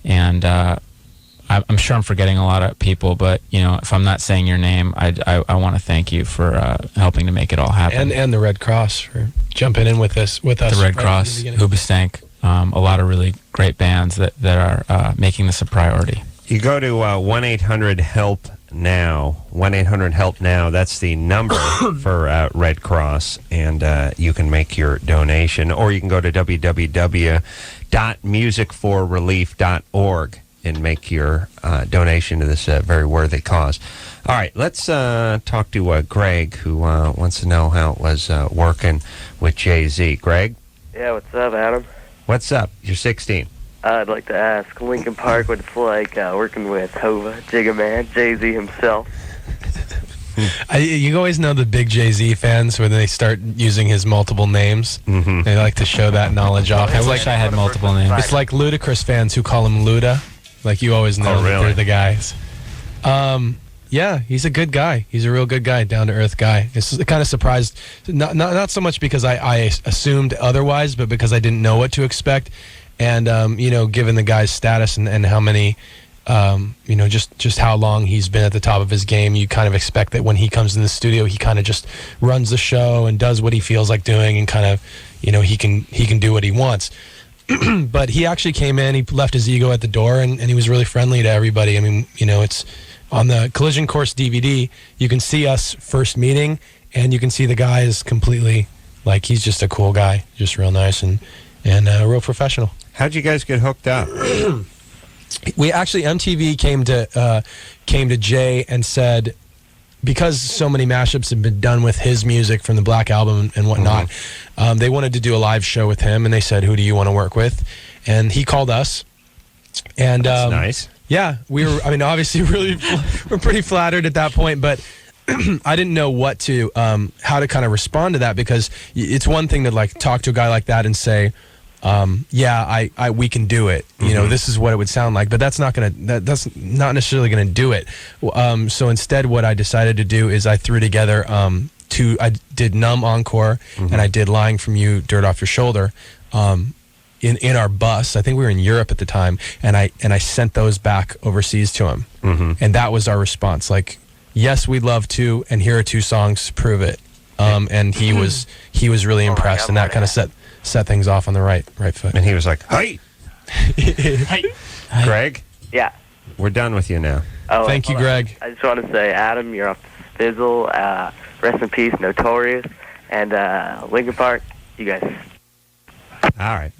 and I'm sure I'm forgetting a lot of people, but if I'm not saying your name, I want to thank you for helping to make it all happen. And the Red Cross for jumping in with us. The Red Cross, Hoobastank, a lot of really great bands that are making this a priority. You go to 1-800-HELP-NOW. 1-800-HELP-NOW. That's the number for Red Cross, and you can make your donation. Or you can go to www.musicforrelief.org and make your donation to this very worthy cause. All right, let's talk to Greg, who wants to know how it was working with Jay-Z. Greg? Yeah, what's up, Adam? What's up? You're 16. I'd like to ask Linkin Park what it's like working with Hova, Jigga Man, Jay-Z himself. You always know the big Jay-Z fans when they start using his multiple names. Mm-hmm. They like to show that knowledge off. I wish I had multiple names. It's like Ludacris fans who call him Luda. Like you always know that they're the guys. Yeah, he's a good guy. He's a real good guy, down-to-earth guy. It's kind of surprised, not so much because I assumed otherwise, but because I didn't know what to expect. And, given the guy's status and how many just how long he's been at the top of his game. You kind of expect that when he comes in the studio, he kind of just runs the show and does what he feels like doing, and kind of, he can do what he wants. But he actually came in, he left his ego at the door, and he was really friendly to everybody. I mean, it's on the Collision Course DVD, you can see us first meeting, and you can see the guy is completely, like, he's just a cool guy, just real nice and real professional. How'd you guys get hooked up? We actually, MTV came to Jay and said, because so many mashups have been done with his music from the Black Album and whatnot, they wanted to do a live show with him, and they said, who do you want to work with? And he called us. And that's nice. Yeah, obviously we're pretty flattered at that point, but I didn't know how to kind of respond to that, because it's one thing to like talk to a guy like that and say, we can do it. This is what it would sound like, but that's not necessarily gonna do it. So instead, what I decided to do is I threw together I did Numb Encore, and I did Lying From You, Dirt Off Your Shoulder, in our bus. I think we were in Europe at the time, and I sent those back overseas to him, and that was our response. Like, yes, we'd love to, and here are 2 songs to prove it. And he was really impressed, and that kind of set things off on the right foot. And he was like, "Hey, hey, Greg." Yeah. We're done with you now. Oh, thank you, Greg. I just want to say, Adam, you're off Fizzle. Rest in peace, Notorious, and Linkin Park. You guys. All right.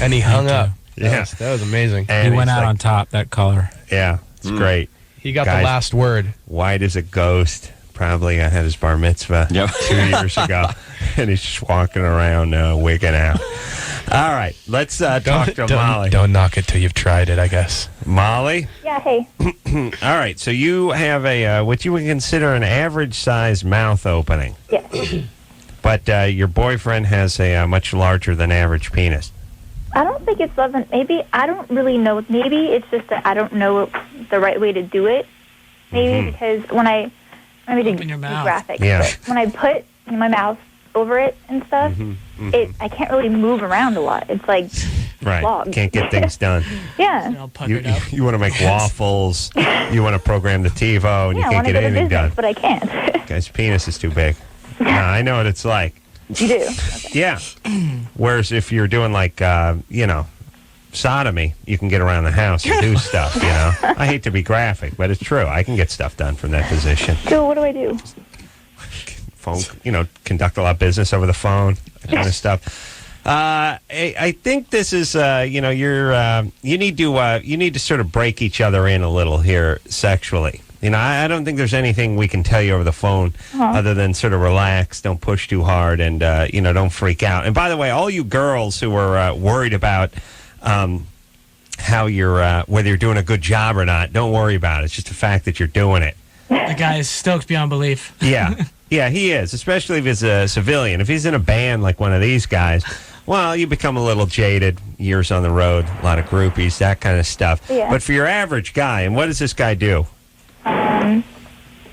And he hung up. Yeah, that was amazing. And he went out on top. That caller. Yeah, it's great. He got the last word. White as a ghost. Probably I had his bar mitzvah 2 years ago, and he's just walking around wigging out. All right, let's talk to Molly. Don't knock it till you've tried it, I guess. Molly? Yeah, hey. All right, so you have what you would consider an average-sized mouth opening. Yes. But your boyfriend has a much larger than average penis. I don't think it's loving. Maybe, I don't really know. Maybe it's just that I don't know the right way to do it. Maybe because when I didn't be graphic, but when I put my mouth over it and stuff, I can't really move around a lot. It's like clogged. Can't get things done. Yeah. You want to make waffles, you want to program the TiVo, and you can't get anything done. But I can't. Guy's penis is too big. No, I know what it's like. You do? Okay. Yeah. Whereas if you're doing like, sodomy, you can get around the house and do stuff, I hate to be graphic, but it's true. I can get stuff done from that position. So what do I do? Phone, conduct a lot of business over the phone, that kind of stuff. I think this is, you need to sort of break each other in a little here sexually. I don't think there's anything we can tell you over the phone other than sort of relax, don't push too hard, and, don't freak out. And by the way, all you girls who are worried about how you're, whether you're doing a good job or not, don't worry about it. It's just the fact that you're doing it. The guy is stoked beyond belief. Yeah. Yeah, he is, especially if he's a civilian. If he's in a band like one of these guys, well, you become a little jaded, years on the road, a lot of groupies, that kind of stuff. Yeah. But for your average guy, and what does this guy do?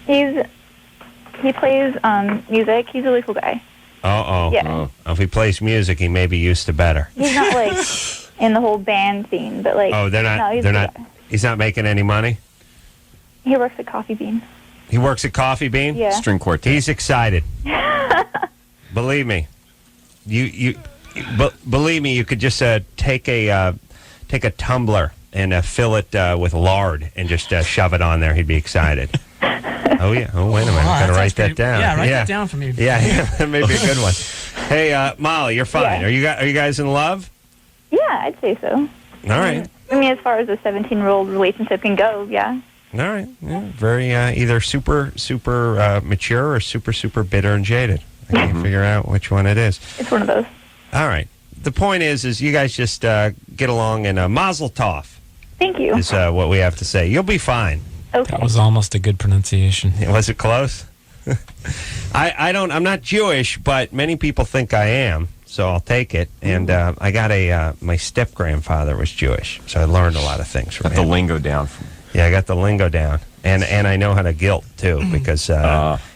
He plays music. He's a really cool guy. Yeah. If he plays music, he may be used to better. He's not like in the whole band scene, but like he's not making any money? He works at Coffee Bean. He works at Coffee Bean? Yeah. String quartet. He's excited. Believe me. Believe me, you could just take a tumbler and fill it with lard and just shove it on there. He'd be excited. Oh, yeah. Oh, wait a minute. I'm going to write that down. Yeah, write that down for me. Yeah, that may be a good one. Hey, Molly, you're fine. Yeah. Are you guys in love? Yeah, I'd say so. All right. I mean, as far as a 17-year-old relationship can go, yeah. All right. Yeah, very either super mature or super bitter and jaded. I can't figure out which one it is. It's one of those. All right. The point is you guys just get along, and mazel tov. Thank you. Is what we have to say. You'll be fine. Okay. That was almost a good pronunciation. Was it close? I'm not Jewish, but many people think I am, so I'll take it. And I got my step-grandfather was Jewish, so I learned a lot of things from him. Got the lingo down. Yeah, I got the lingo down. And I know how to guilt, too, because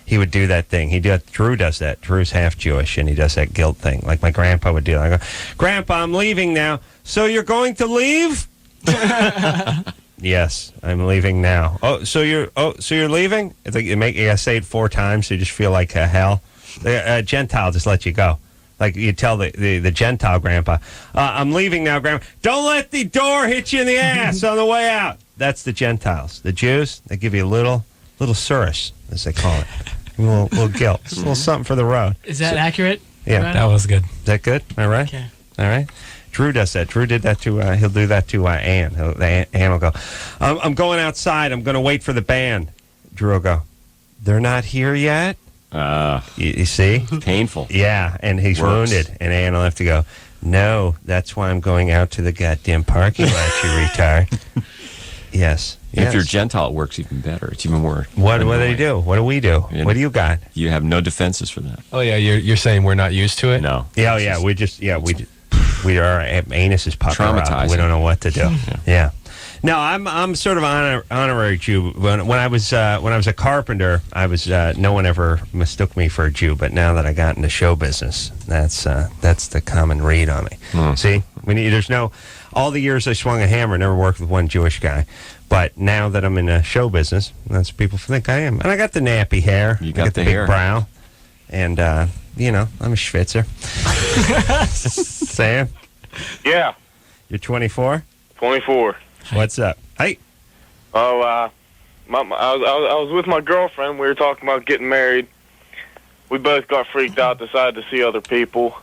he would do that thing. Drew does that. Drew's half Jewish, and he does that guilt thing. Like my grandpa would do. I go, Grandpa, I'm leaving now. So you're going to leave? Yes, I'm leaving now. So you're leaving? It's like you gotta say it 4 times, so you just feel like hell. The Gentile just let you go. Like you tell the Gentile grandpa, I'm leaving now, grandpa. Don't let the door hit you in the ass on the way out. That's the Gentiles. The Jews, they give you a little surus, as they call it. A little guilt. Just a little something for the road. Is that accurate? Yeah. Brad? That was good. Is that good? Am I right? Okay. All right. Drew does that. Drew did that to, he'll do that to Ann. Ann will go, I'm going outside. I'm going to wait for the band. Drew will go, they're not here yet? You see? Painful. Yeah, and he's Works. wounded. And Ann will have to go, no, that's why I'm going out to the goddamn parking lot, you retard. Yes. If you're Gentile, it works even better. It's even worse. What do they do? What do we do? What do you got? You have no defenses for that. Oh, yeah, you're saying we're not used to it? No. Yeah, our anus is puckered up. Traumatizing. We don't know what to do. Yeah. No, I'm sort of honorary Jew. When I was a carpenter, I was no one ever mistook me for a Jew. But now that I got into show business, that's the common read on me. See, there's no all the years I swung a hammer, never worked with one Jewish guy. But now that I'm in a show business, that's what people think I am. And I got the nappy hair. You I got the hair. big brow, and I'm a schwitzer. Sam, Yeah, you're 24. 24. What's up? Hey. Oh, I was with my girlfriend. We were talking about getting married. We both got freaked out, decided to see other people,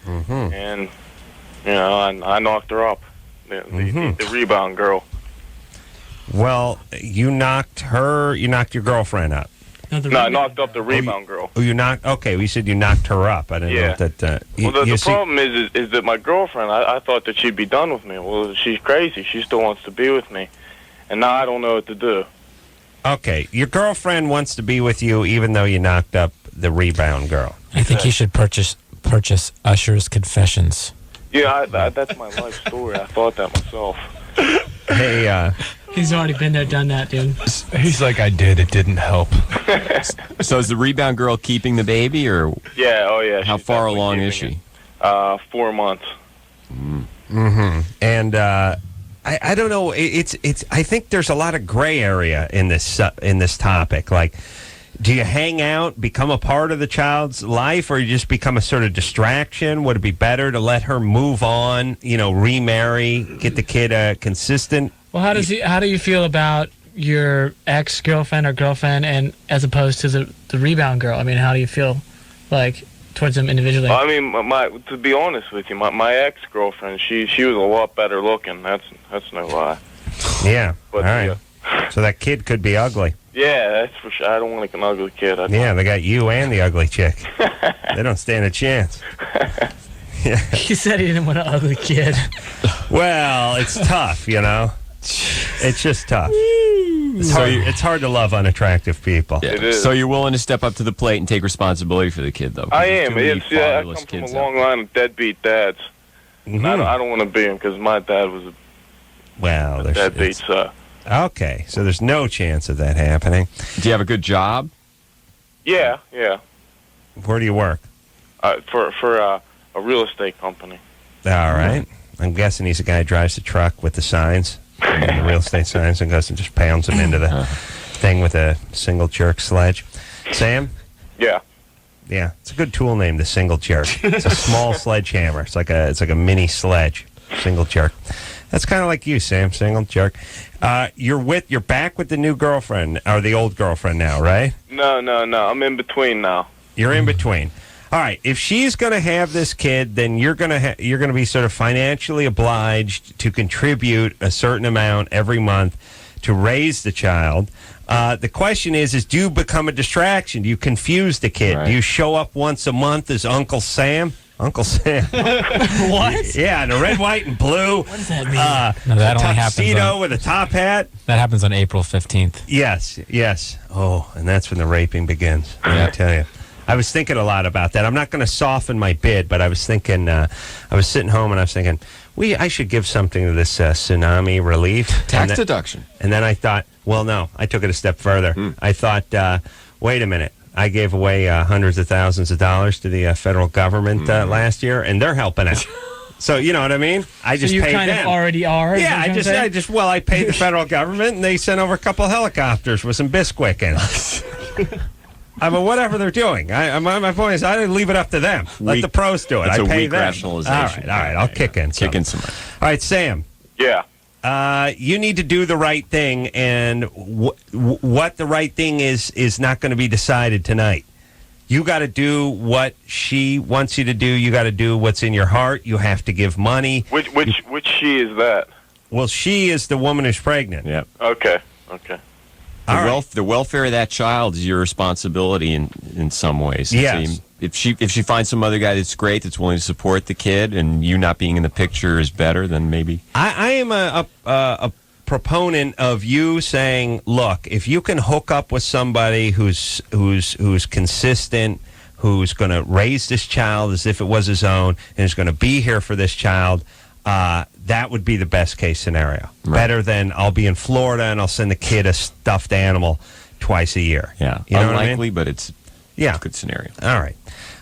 and I knocked her up. The rebound girl. Well, you knocked your girlfriend up. No, I knocked up the rebound girl. Oh, you knocked. Okay, we said you knocked her up. I didn't know that. The problem is that my girlfriend. I thought that she'd be done with me. Well, she's crazy. She still wants to be with me, and now I don't know what to do. Okay, your girlfriend wants to be with you, even though you knocked up the rebound girl. I think you should purchase Usher's Confessions. Yeah, that's my life story. I thought that myself. Hey, he's already been there, done that, dude. He's like, I did. It didn't help. So is the rebound girl keeping the baby, or? Yeah. Oh, yeah. How far along is she? 4 months. And I don't know. It's. I think there's a lot of gray area in this topic. Like, do you hang out, become a part of the child's life, or you just become a sort of distraction? Would it be better to let her move on? Remarry, get the kid consistent. Well, how do you feel about your ex-girlfriend or girlfriend, and as opposed to the rebound girl? I mean, how do you feel like towards them individually? I mean, to be honest with you, my ex-girlfriend, she was a lot better looking. That's no lie. Yeah. But, all right. So that kid could be ugly. Yeah, that's for sure. I don't want like an ugly kid. Yeah, they got you and the ugly chick. They don't stand a chance. Yeah. He said he didn't want an ugly kid. Well, it's tough, It's just tough. It's hard to love unattractive people. Yeah. It is. So you're willing to step up to the plate and take responsibility for the kid, though? I am. I come from a long line of deadbeat dads. And I don't want to be him because my dad was a deadbeat. Okay, so there's no chance of that happening. Do you have a good job? Yeah. Where do you work? For a real estate company. All right. I'm guessing he's a guy who drives the truck with the signs, the real estate signs, and goes and just pounds them into the thing with a single jerk sledge. Sam? Yeah. Yeah, it's a good tool name, the single jerk. It's a small sledgehammer. It's like a mini sledge, single jerk. That's kind of like you, Sam, single jerk. You're back with the new girlfriend, or the old girlfriend now, right? No. I'm in between now. You're in between. All right. If she's going to have this kid, then you're going to be sort of financially obliged to contribute a certain amount every month to raise the child. The question is do you become a distraction? Do you confuse the kid? Right. Do you show up once a month as Uncle Sam? Uncle Sam. What? Yeah, the red, white, and blue. What does that mean? No, that only happens tuxedo with a top hat. That happens on April 15th. Yes. Oh, and that's when the raping begins. I tell you. I was thinking a lot about that. I'm not going to soften my bid, but I was thinking, I was sitting home and I was thinking, I should give something to this tsunami relief. Tax deduction. And then I thought, well, no, I took it a step further. I thought, wait a minute. I gave away hundreds of thousands of dollars to the federal government last year, and they're helping out. So you know what I mean? I just you paid kind them. of already are. Yeah, I paid the federal government, and they sent over a couple helicopters with some Bisquick in it. I mean, whatever they're doing. My point is, I didn't leave it up to them. Let the pros do it. It's I a pay weak them. rationalization. All right. I'll kick in some. Kick in some money. All right, Sam. Yeah. You need to do the right thing, and what the right thing is not going to be decided tonight. You got to do what she wants you to do. You got to do what's in your heart. You have to give money. Which she is that? Well, she is the woman who's pregnant. Yeah. Okay. The welfare of that child is your responsibility in some ways. Yes. If she finds some other guy that's great, that's willing to support the kid, and you not being in the picture is better, then maybe. I am a proponent of you saying, look, if you can hook up with somebody who's consistent, who's going to raise this child as if it was his own, and is going to be here for this child, that would be the best case scenario. Right. Better than I'll be in Florida and I'll send the kid a stuffed animal twice a year. Yeah, you know unlikely, what I mean? but it's a good scenario. All right.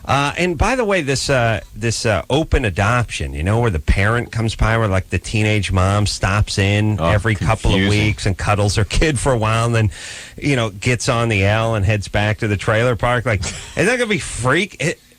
And by the way, this open adoption, where the parent comes by, where like the teenage mom stops in every couple of weeks and cuddles her kid for a while, and then, gets on the L and heads back to the trailer park. Like, is that going to be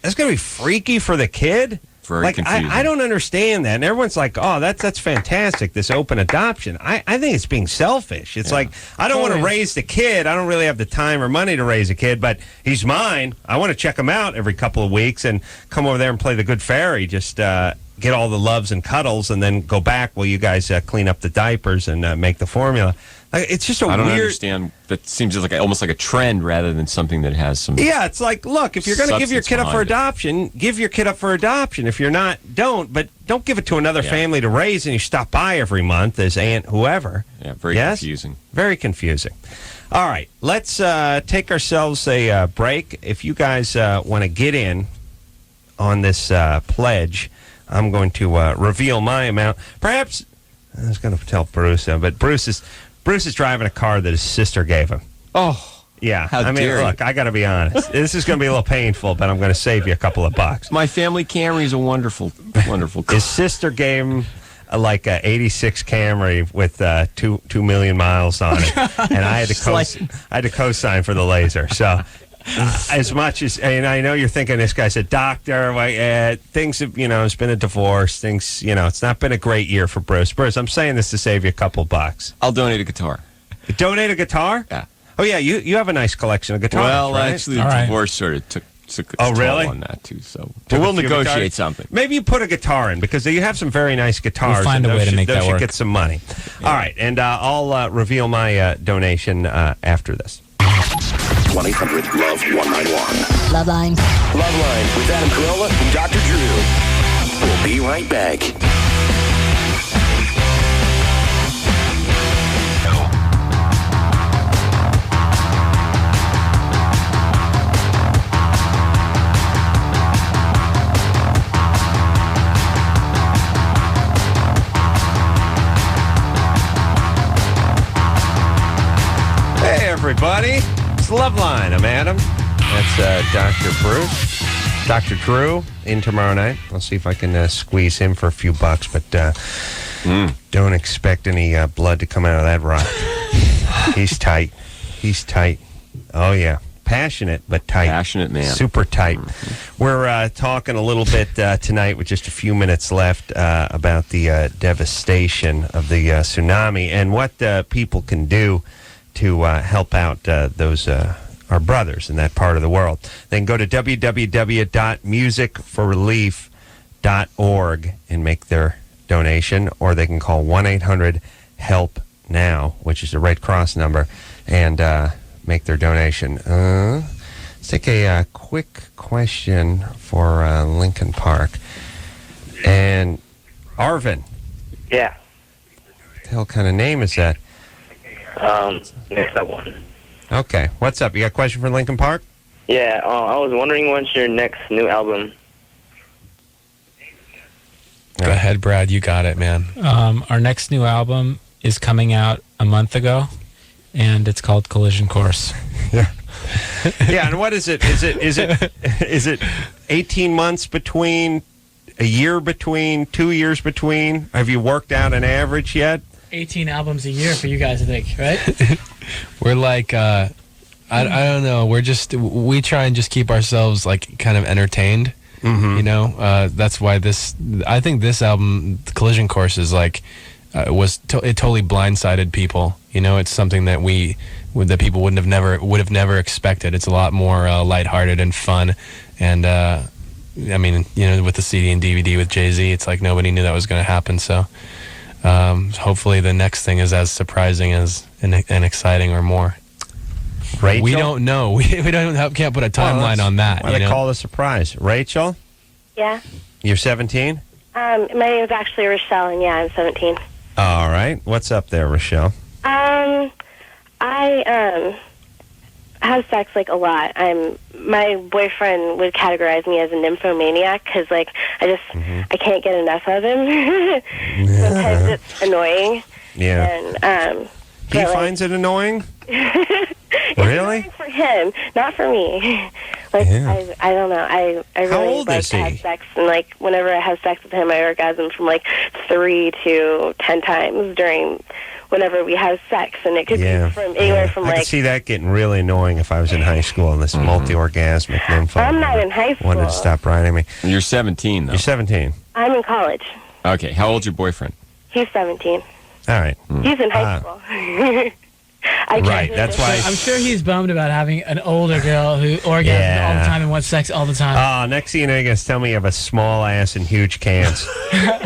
that's going to be freaky for the kid? Very confusing. I don't understand that. And everyone's like, oh, that's fantastic, this open adoption. I think it's being selfish. It's like, I don't want to raise the kid. I don't really have the time or money to raise a kid, but he's mine. I want to check him out every couple of weeks and come over there and play the good fairy. Just get all the loves and cuddles and then go back while you guys clean up the diapers and make the formula. It's just I don't weird. understand. That seems like almost like a trend rather than something that has some. Yeah, it's like, look, if you're going to give your kid up for adoption, give your kid up for adoption. If you're not, don't. But don't give it to another family to raise, and you stop by every month as aunt whoever. Yeah, very confusing. Very confusing. All right, let's take ourselves a break. If you guys want to get in on this pledge, I'm going to reveal my amount. Perhaps I was going to tell Bruce, but Bruce is driving a car that his sister gave him. Oh, yeah. How dare you. Look, I got to be honest. This is going to be a little painful, but I'm going to save you a couple of bucks. My family Camry is a wonderful, wonderful car. His sister gave him like a '86 Camry with 2 million miles on it, and I had to co-sign for the laser. So. As much as, and I know you're thinking this guy's a doctor, things have, it's been a divorce, things, it's not been a great year for Bruce. Bruce, I'm saying this to save you a couple bucks. I'll donate a guitar. Donate a guitar? Yeah. Oh, yeah, you have a nice collection of guitars, well, right? actually, the divorce sort of took oh, really? on that, too, so we'll negotiate something. Maybe you put a guitar in, because you have some very nice guitars. We'll find a way to make that work. Those should get some money. Yeah. All right, and I'll reveal my donation after this. 1-800-LOVE-191. LoveLine. LoveLine with Adam Carolla and Dr. Drew. We'll be right back. Hey, everybody. It's LoveLine. I'm Adam. That's Dr. Bruce. Dr. Drew in tomorrow night. I'll see if I can squeeze him for a few bucks, but don't expect any blood to come out of that rock. He's tight. He's tight. Oh, yeah. Passionate, but tight. Passionate man. Super tight. We're talking a little bit tonight with just a few minutes left about the devastation of the tsunami and what people can do to help out those our brothers in that part of the world. They can go to www.musicforrelief.org and make their donation, or they can call 1-800-HELP-NOW, which is the Red Cross number, and make their donation. Let's take a quick question for Linkin Park. And Arvin. Yeah. What the hell kind of name is that? Next up one. Okay. What's up? You got a question for Linkin Park? Yeah, I was wondering when's your next new album? Go ahead, Brad. You got it, man. Our next new album is coming out a month ago, and it's called Collision Course. Yeah. Yeah, and what is it? Is it 18 months between a year between, 2 years between? Have you worked out an average yet? 18 albums a year for you guys, I think, right? We're like, I don't know. We try and just keep ourselves like kind of entertained. Mm-hmm. You know, that's why I think this album, Collision Course, is like, it totally blindsided people. You know, it's something that that people would have never expected. It's a lot more lighthearted and fun. And, I mean, you know, with the CD and DVD with Jay-Z, it's like nobody knew that was going to happen. So, hopefully the next thing is as surprising as and exciting or more. Rachel? We don't know. We can't put a timeline on that. Why they call it a surprise? Rachel? Yeah. You're 17? My name is actually Rochelle, and yeah, I'm 17. All right. What's up there, Rochelle? I have sex like a lot. My boyfriend would categorize me as a nymphomaniac because like I can't get enough of him. Sometimes it's annoying. Yeah. And he finds it annoying? It's Really? annoying for him, not for me. Like I don't know. I really old like is to he? have sex, and like whenever I have sex with him, I orgasm from like 3 to 10 times during whenever we have sex, and it could be from anywhere from I like. could see that getting really annoying if I was in high school and this multi-orgasmic nympho. I'm not in high school. Wanted to stop riding me. You're 17, though. You're 17. I'm in college. Okay. How old's your boyfriend? He's 17. All right. He's in high school. Right, that's why. I'm sure he's bummed about having an older girl who orgasms all the time and wants sex all the time. Oh, next thing you know, you're going to tell me you have a small ass and huge cans.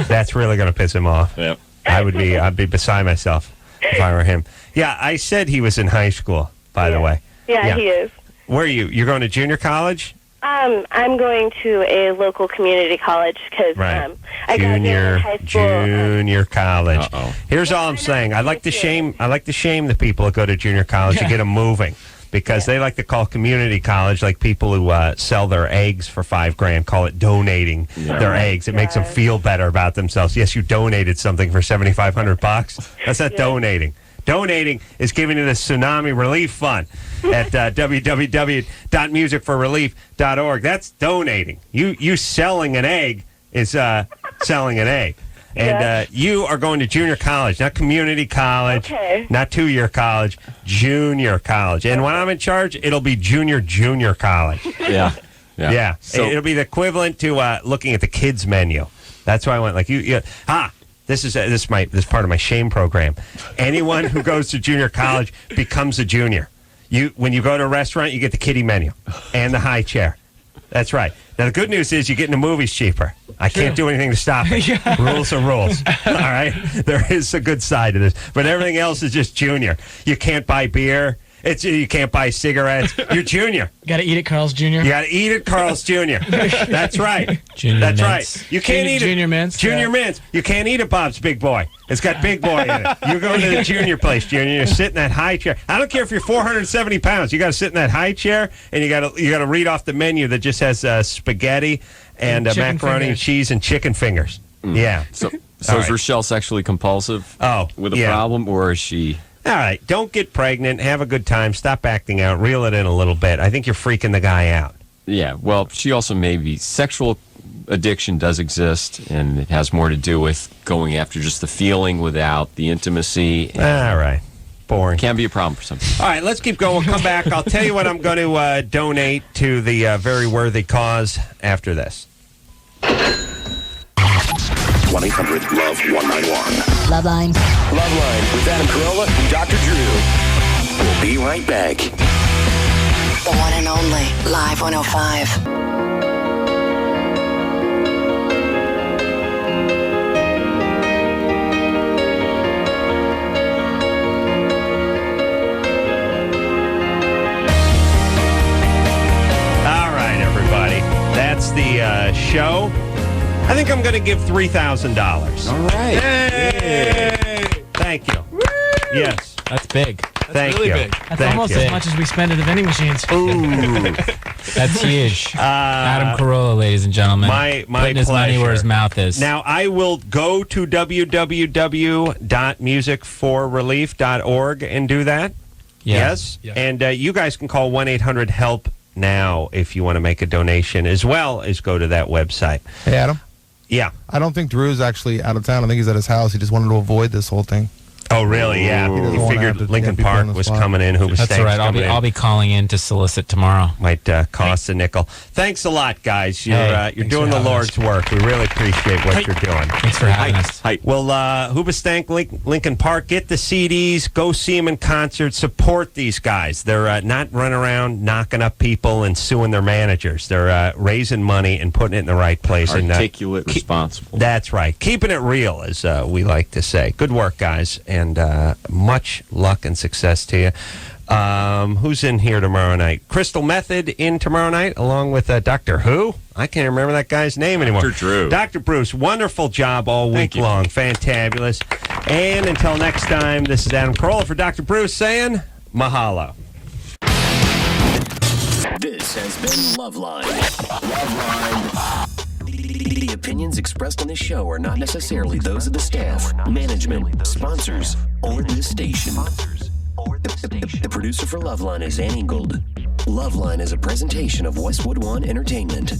That's really going to piss him off. Yep. I'd be beside myself if I were him. Yeah, I said he was in high school, by the way. Yeah, he is. Where are you? You're going to junior college? I'm going to a local community college because I graduated high school. Junior college. Here's all I'm saying. I like to shame the people that go to junior college to get them moving because they like to call community college like people who sell their eggs for $5,000 call it donating their eggs. It makes them feel better about themselves. Yes, you donated something for $7,500. That's not donating. Donating is giving to the Tsunami Relief Fund at www.musicforrelief.org. That's donating. You selling an egg is selling an egg. And you are going to junior college, not community college, not 2-year college, junior college. And when I'm in charge, it'll be junior college. Yeah. So it'll be the equivalent to looking at the kids menu. That's why I went like This is part of my shame program. Anyone who goes to junior college becomes a junior. When you go to a restaurant, you get the kiddie menu and the high chair. That's right. Now the good news is you get in the movies cheaper. I can't do anything to stop it. Rules are rules. All right. There is a good side to this, but everything else is just junior. You can't buy beer. You can't buy cigarettes. You're junior. You got to eat at Carl's Jr. You got to eat at Carl's Jr. That's right. That's right. You can't eat Junior Mints. Junior Mints. You can't eat at Bob's Big Boy. It's got Big Boy in it. You go to the junior place, Junior. You sit in that high chair. I don't care if you're 470 pounds. You got to sit in that high chair, and you got to read off the menu that just has spaghetti and macaroni and cheese and chicken fingers. Yeah. So is Rochelle sexually compulsive? With a problem, or is she? All right, don't get pregnant. Have a good time. Stop acting out. Reel it in a little bit. I think you're freaking the guy out. Yeah, well, she also maybe sexual addiction does exist, and it has more to do with going after just the feeling without the intimacy. All right, boring. Can be a problem for some people. All right, let's keep going. Come back. I'll tell you what I'm going to donate to the very worthy cause after this. 1-800-LOVE-191. LoveLine. LoveLine with Adam Carolla and Dr. Drew. We'll be right back. The one and only Live 105. All right, everybody. That's the show. I think I'm going to give $3,000. All right. Yay! Thank you. Woo! Yes. That's big. Thank you. That's almost as much as we spend at the vending machines. Ooh. That's huge. Adam Carolla, ladies and gentlemen. My putting his money where his mouth is. Now, I will go to www.musicforrelief.org and do that. Yes. And you guys can call 1-800-HELP now if you want to make a donation, as well as go to that website. Hey, Adam. Yeah. I don't think Drew's actually out of town. I think he's at his house. He just wanted to avoid this whole thing. Oh, really? Yeah. He figured Linkin Park was coming in. That's all right. I'll be calling in to solicit tomorrow. Might cost a nickel. Thanks a lot, guys. You're doing the Lord's work. We really appreciate what you're doing. Thanks for having us. Well, Hoobastank, Linkin Park, get the CDs, go see them in concert, support these guys. They're not running around knocking up people and suing their managers. They're raising money and putting it in the right place. Articulate, responsible. That's right. Keeping it real, as we like to say. Good work, guys. And much luck and success to you. Who's in here tomorrow night? Crystal Method in tomorrow night, along with Dr. Who? I can't remember that guy's name anymore. Dr. Drew. Dr. Bruce, wonderful job all week long. Fantabulous. And until next time, this is Adam Carolla for Dr. Bruce saying mahalo. This has been LoveLine. LoveLine. The opinions expressed on this show are not necessarily those of the staff, management, sponsors, or this station. The producer for LoveLine is Ann Ingold. LoveLine is a presentation of Westwood One Entertainment.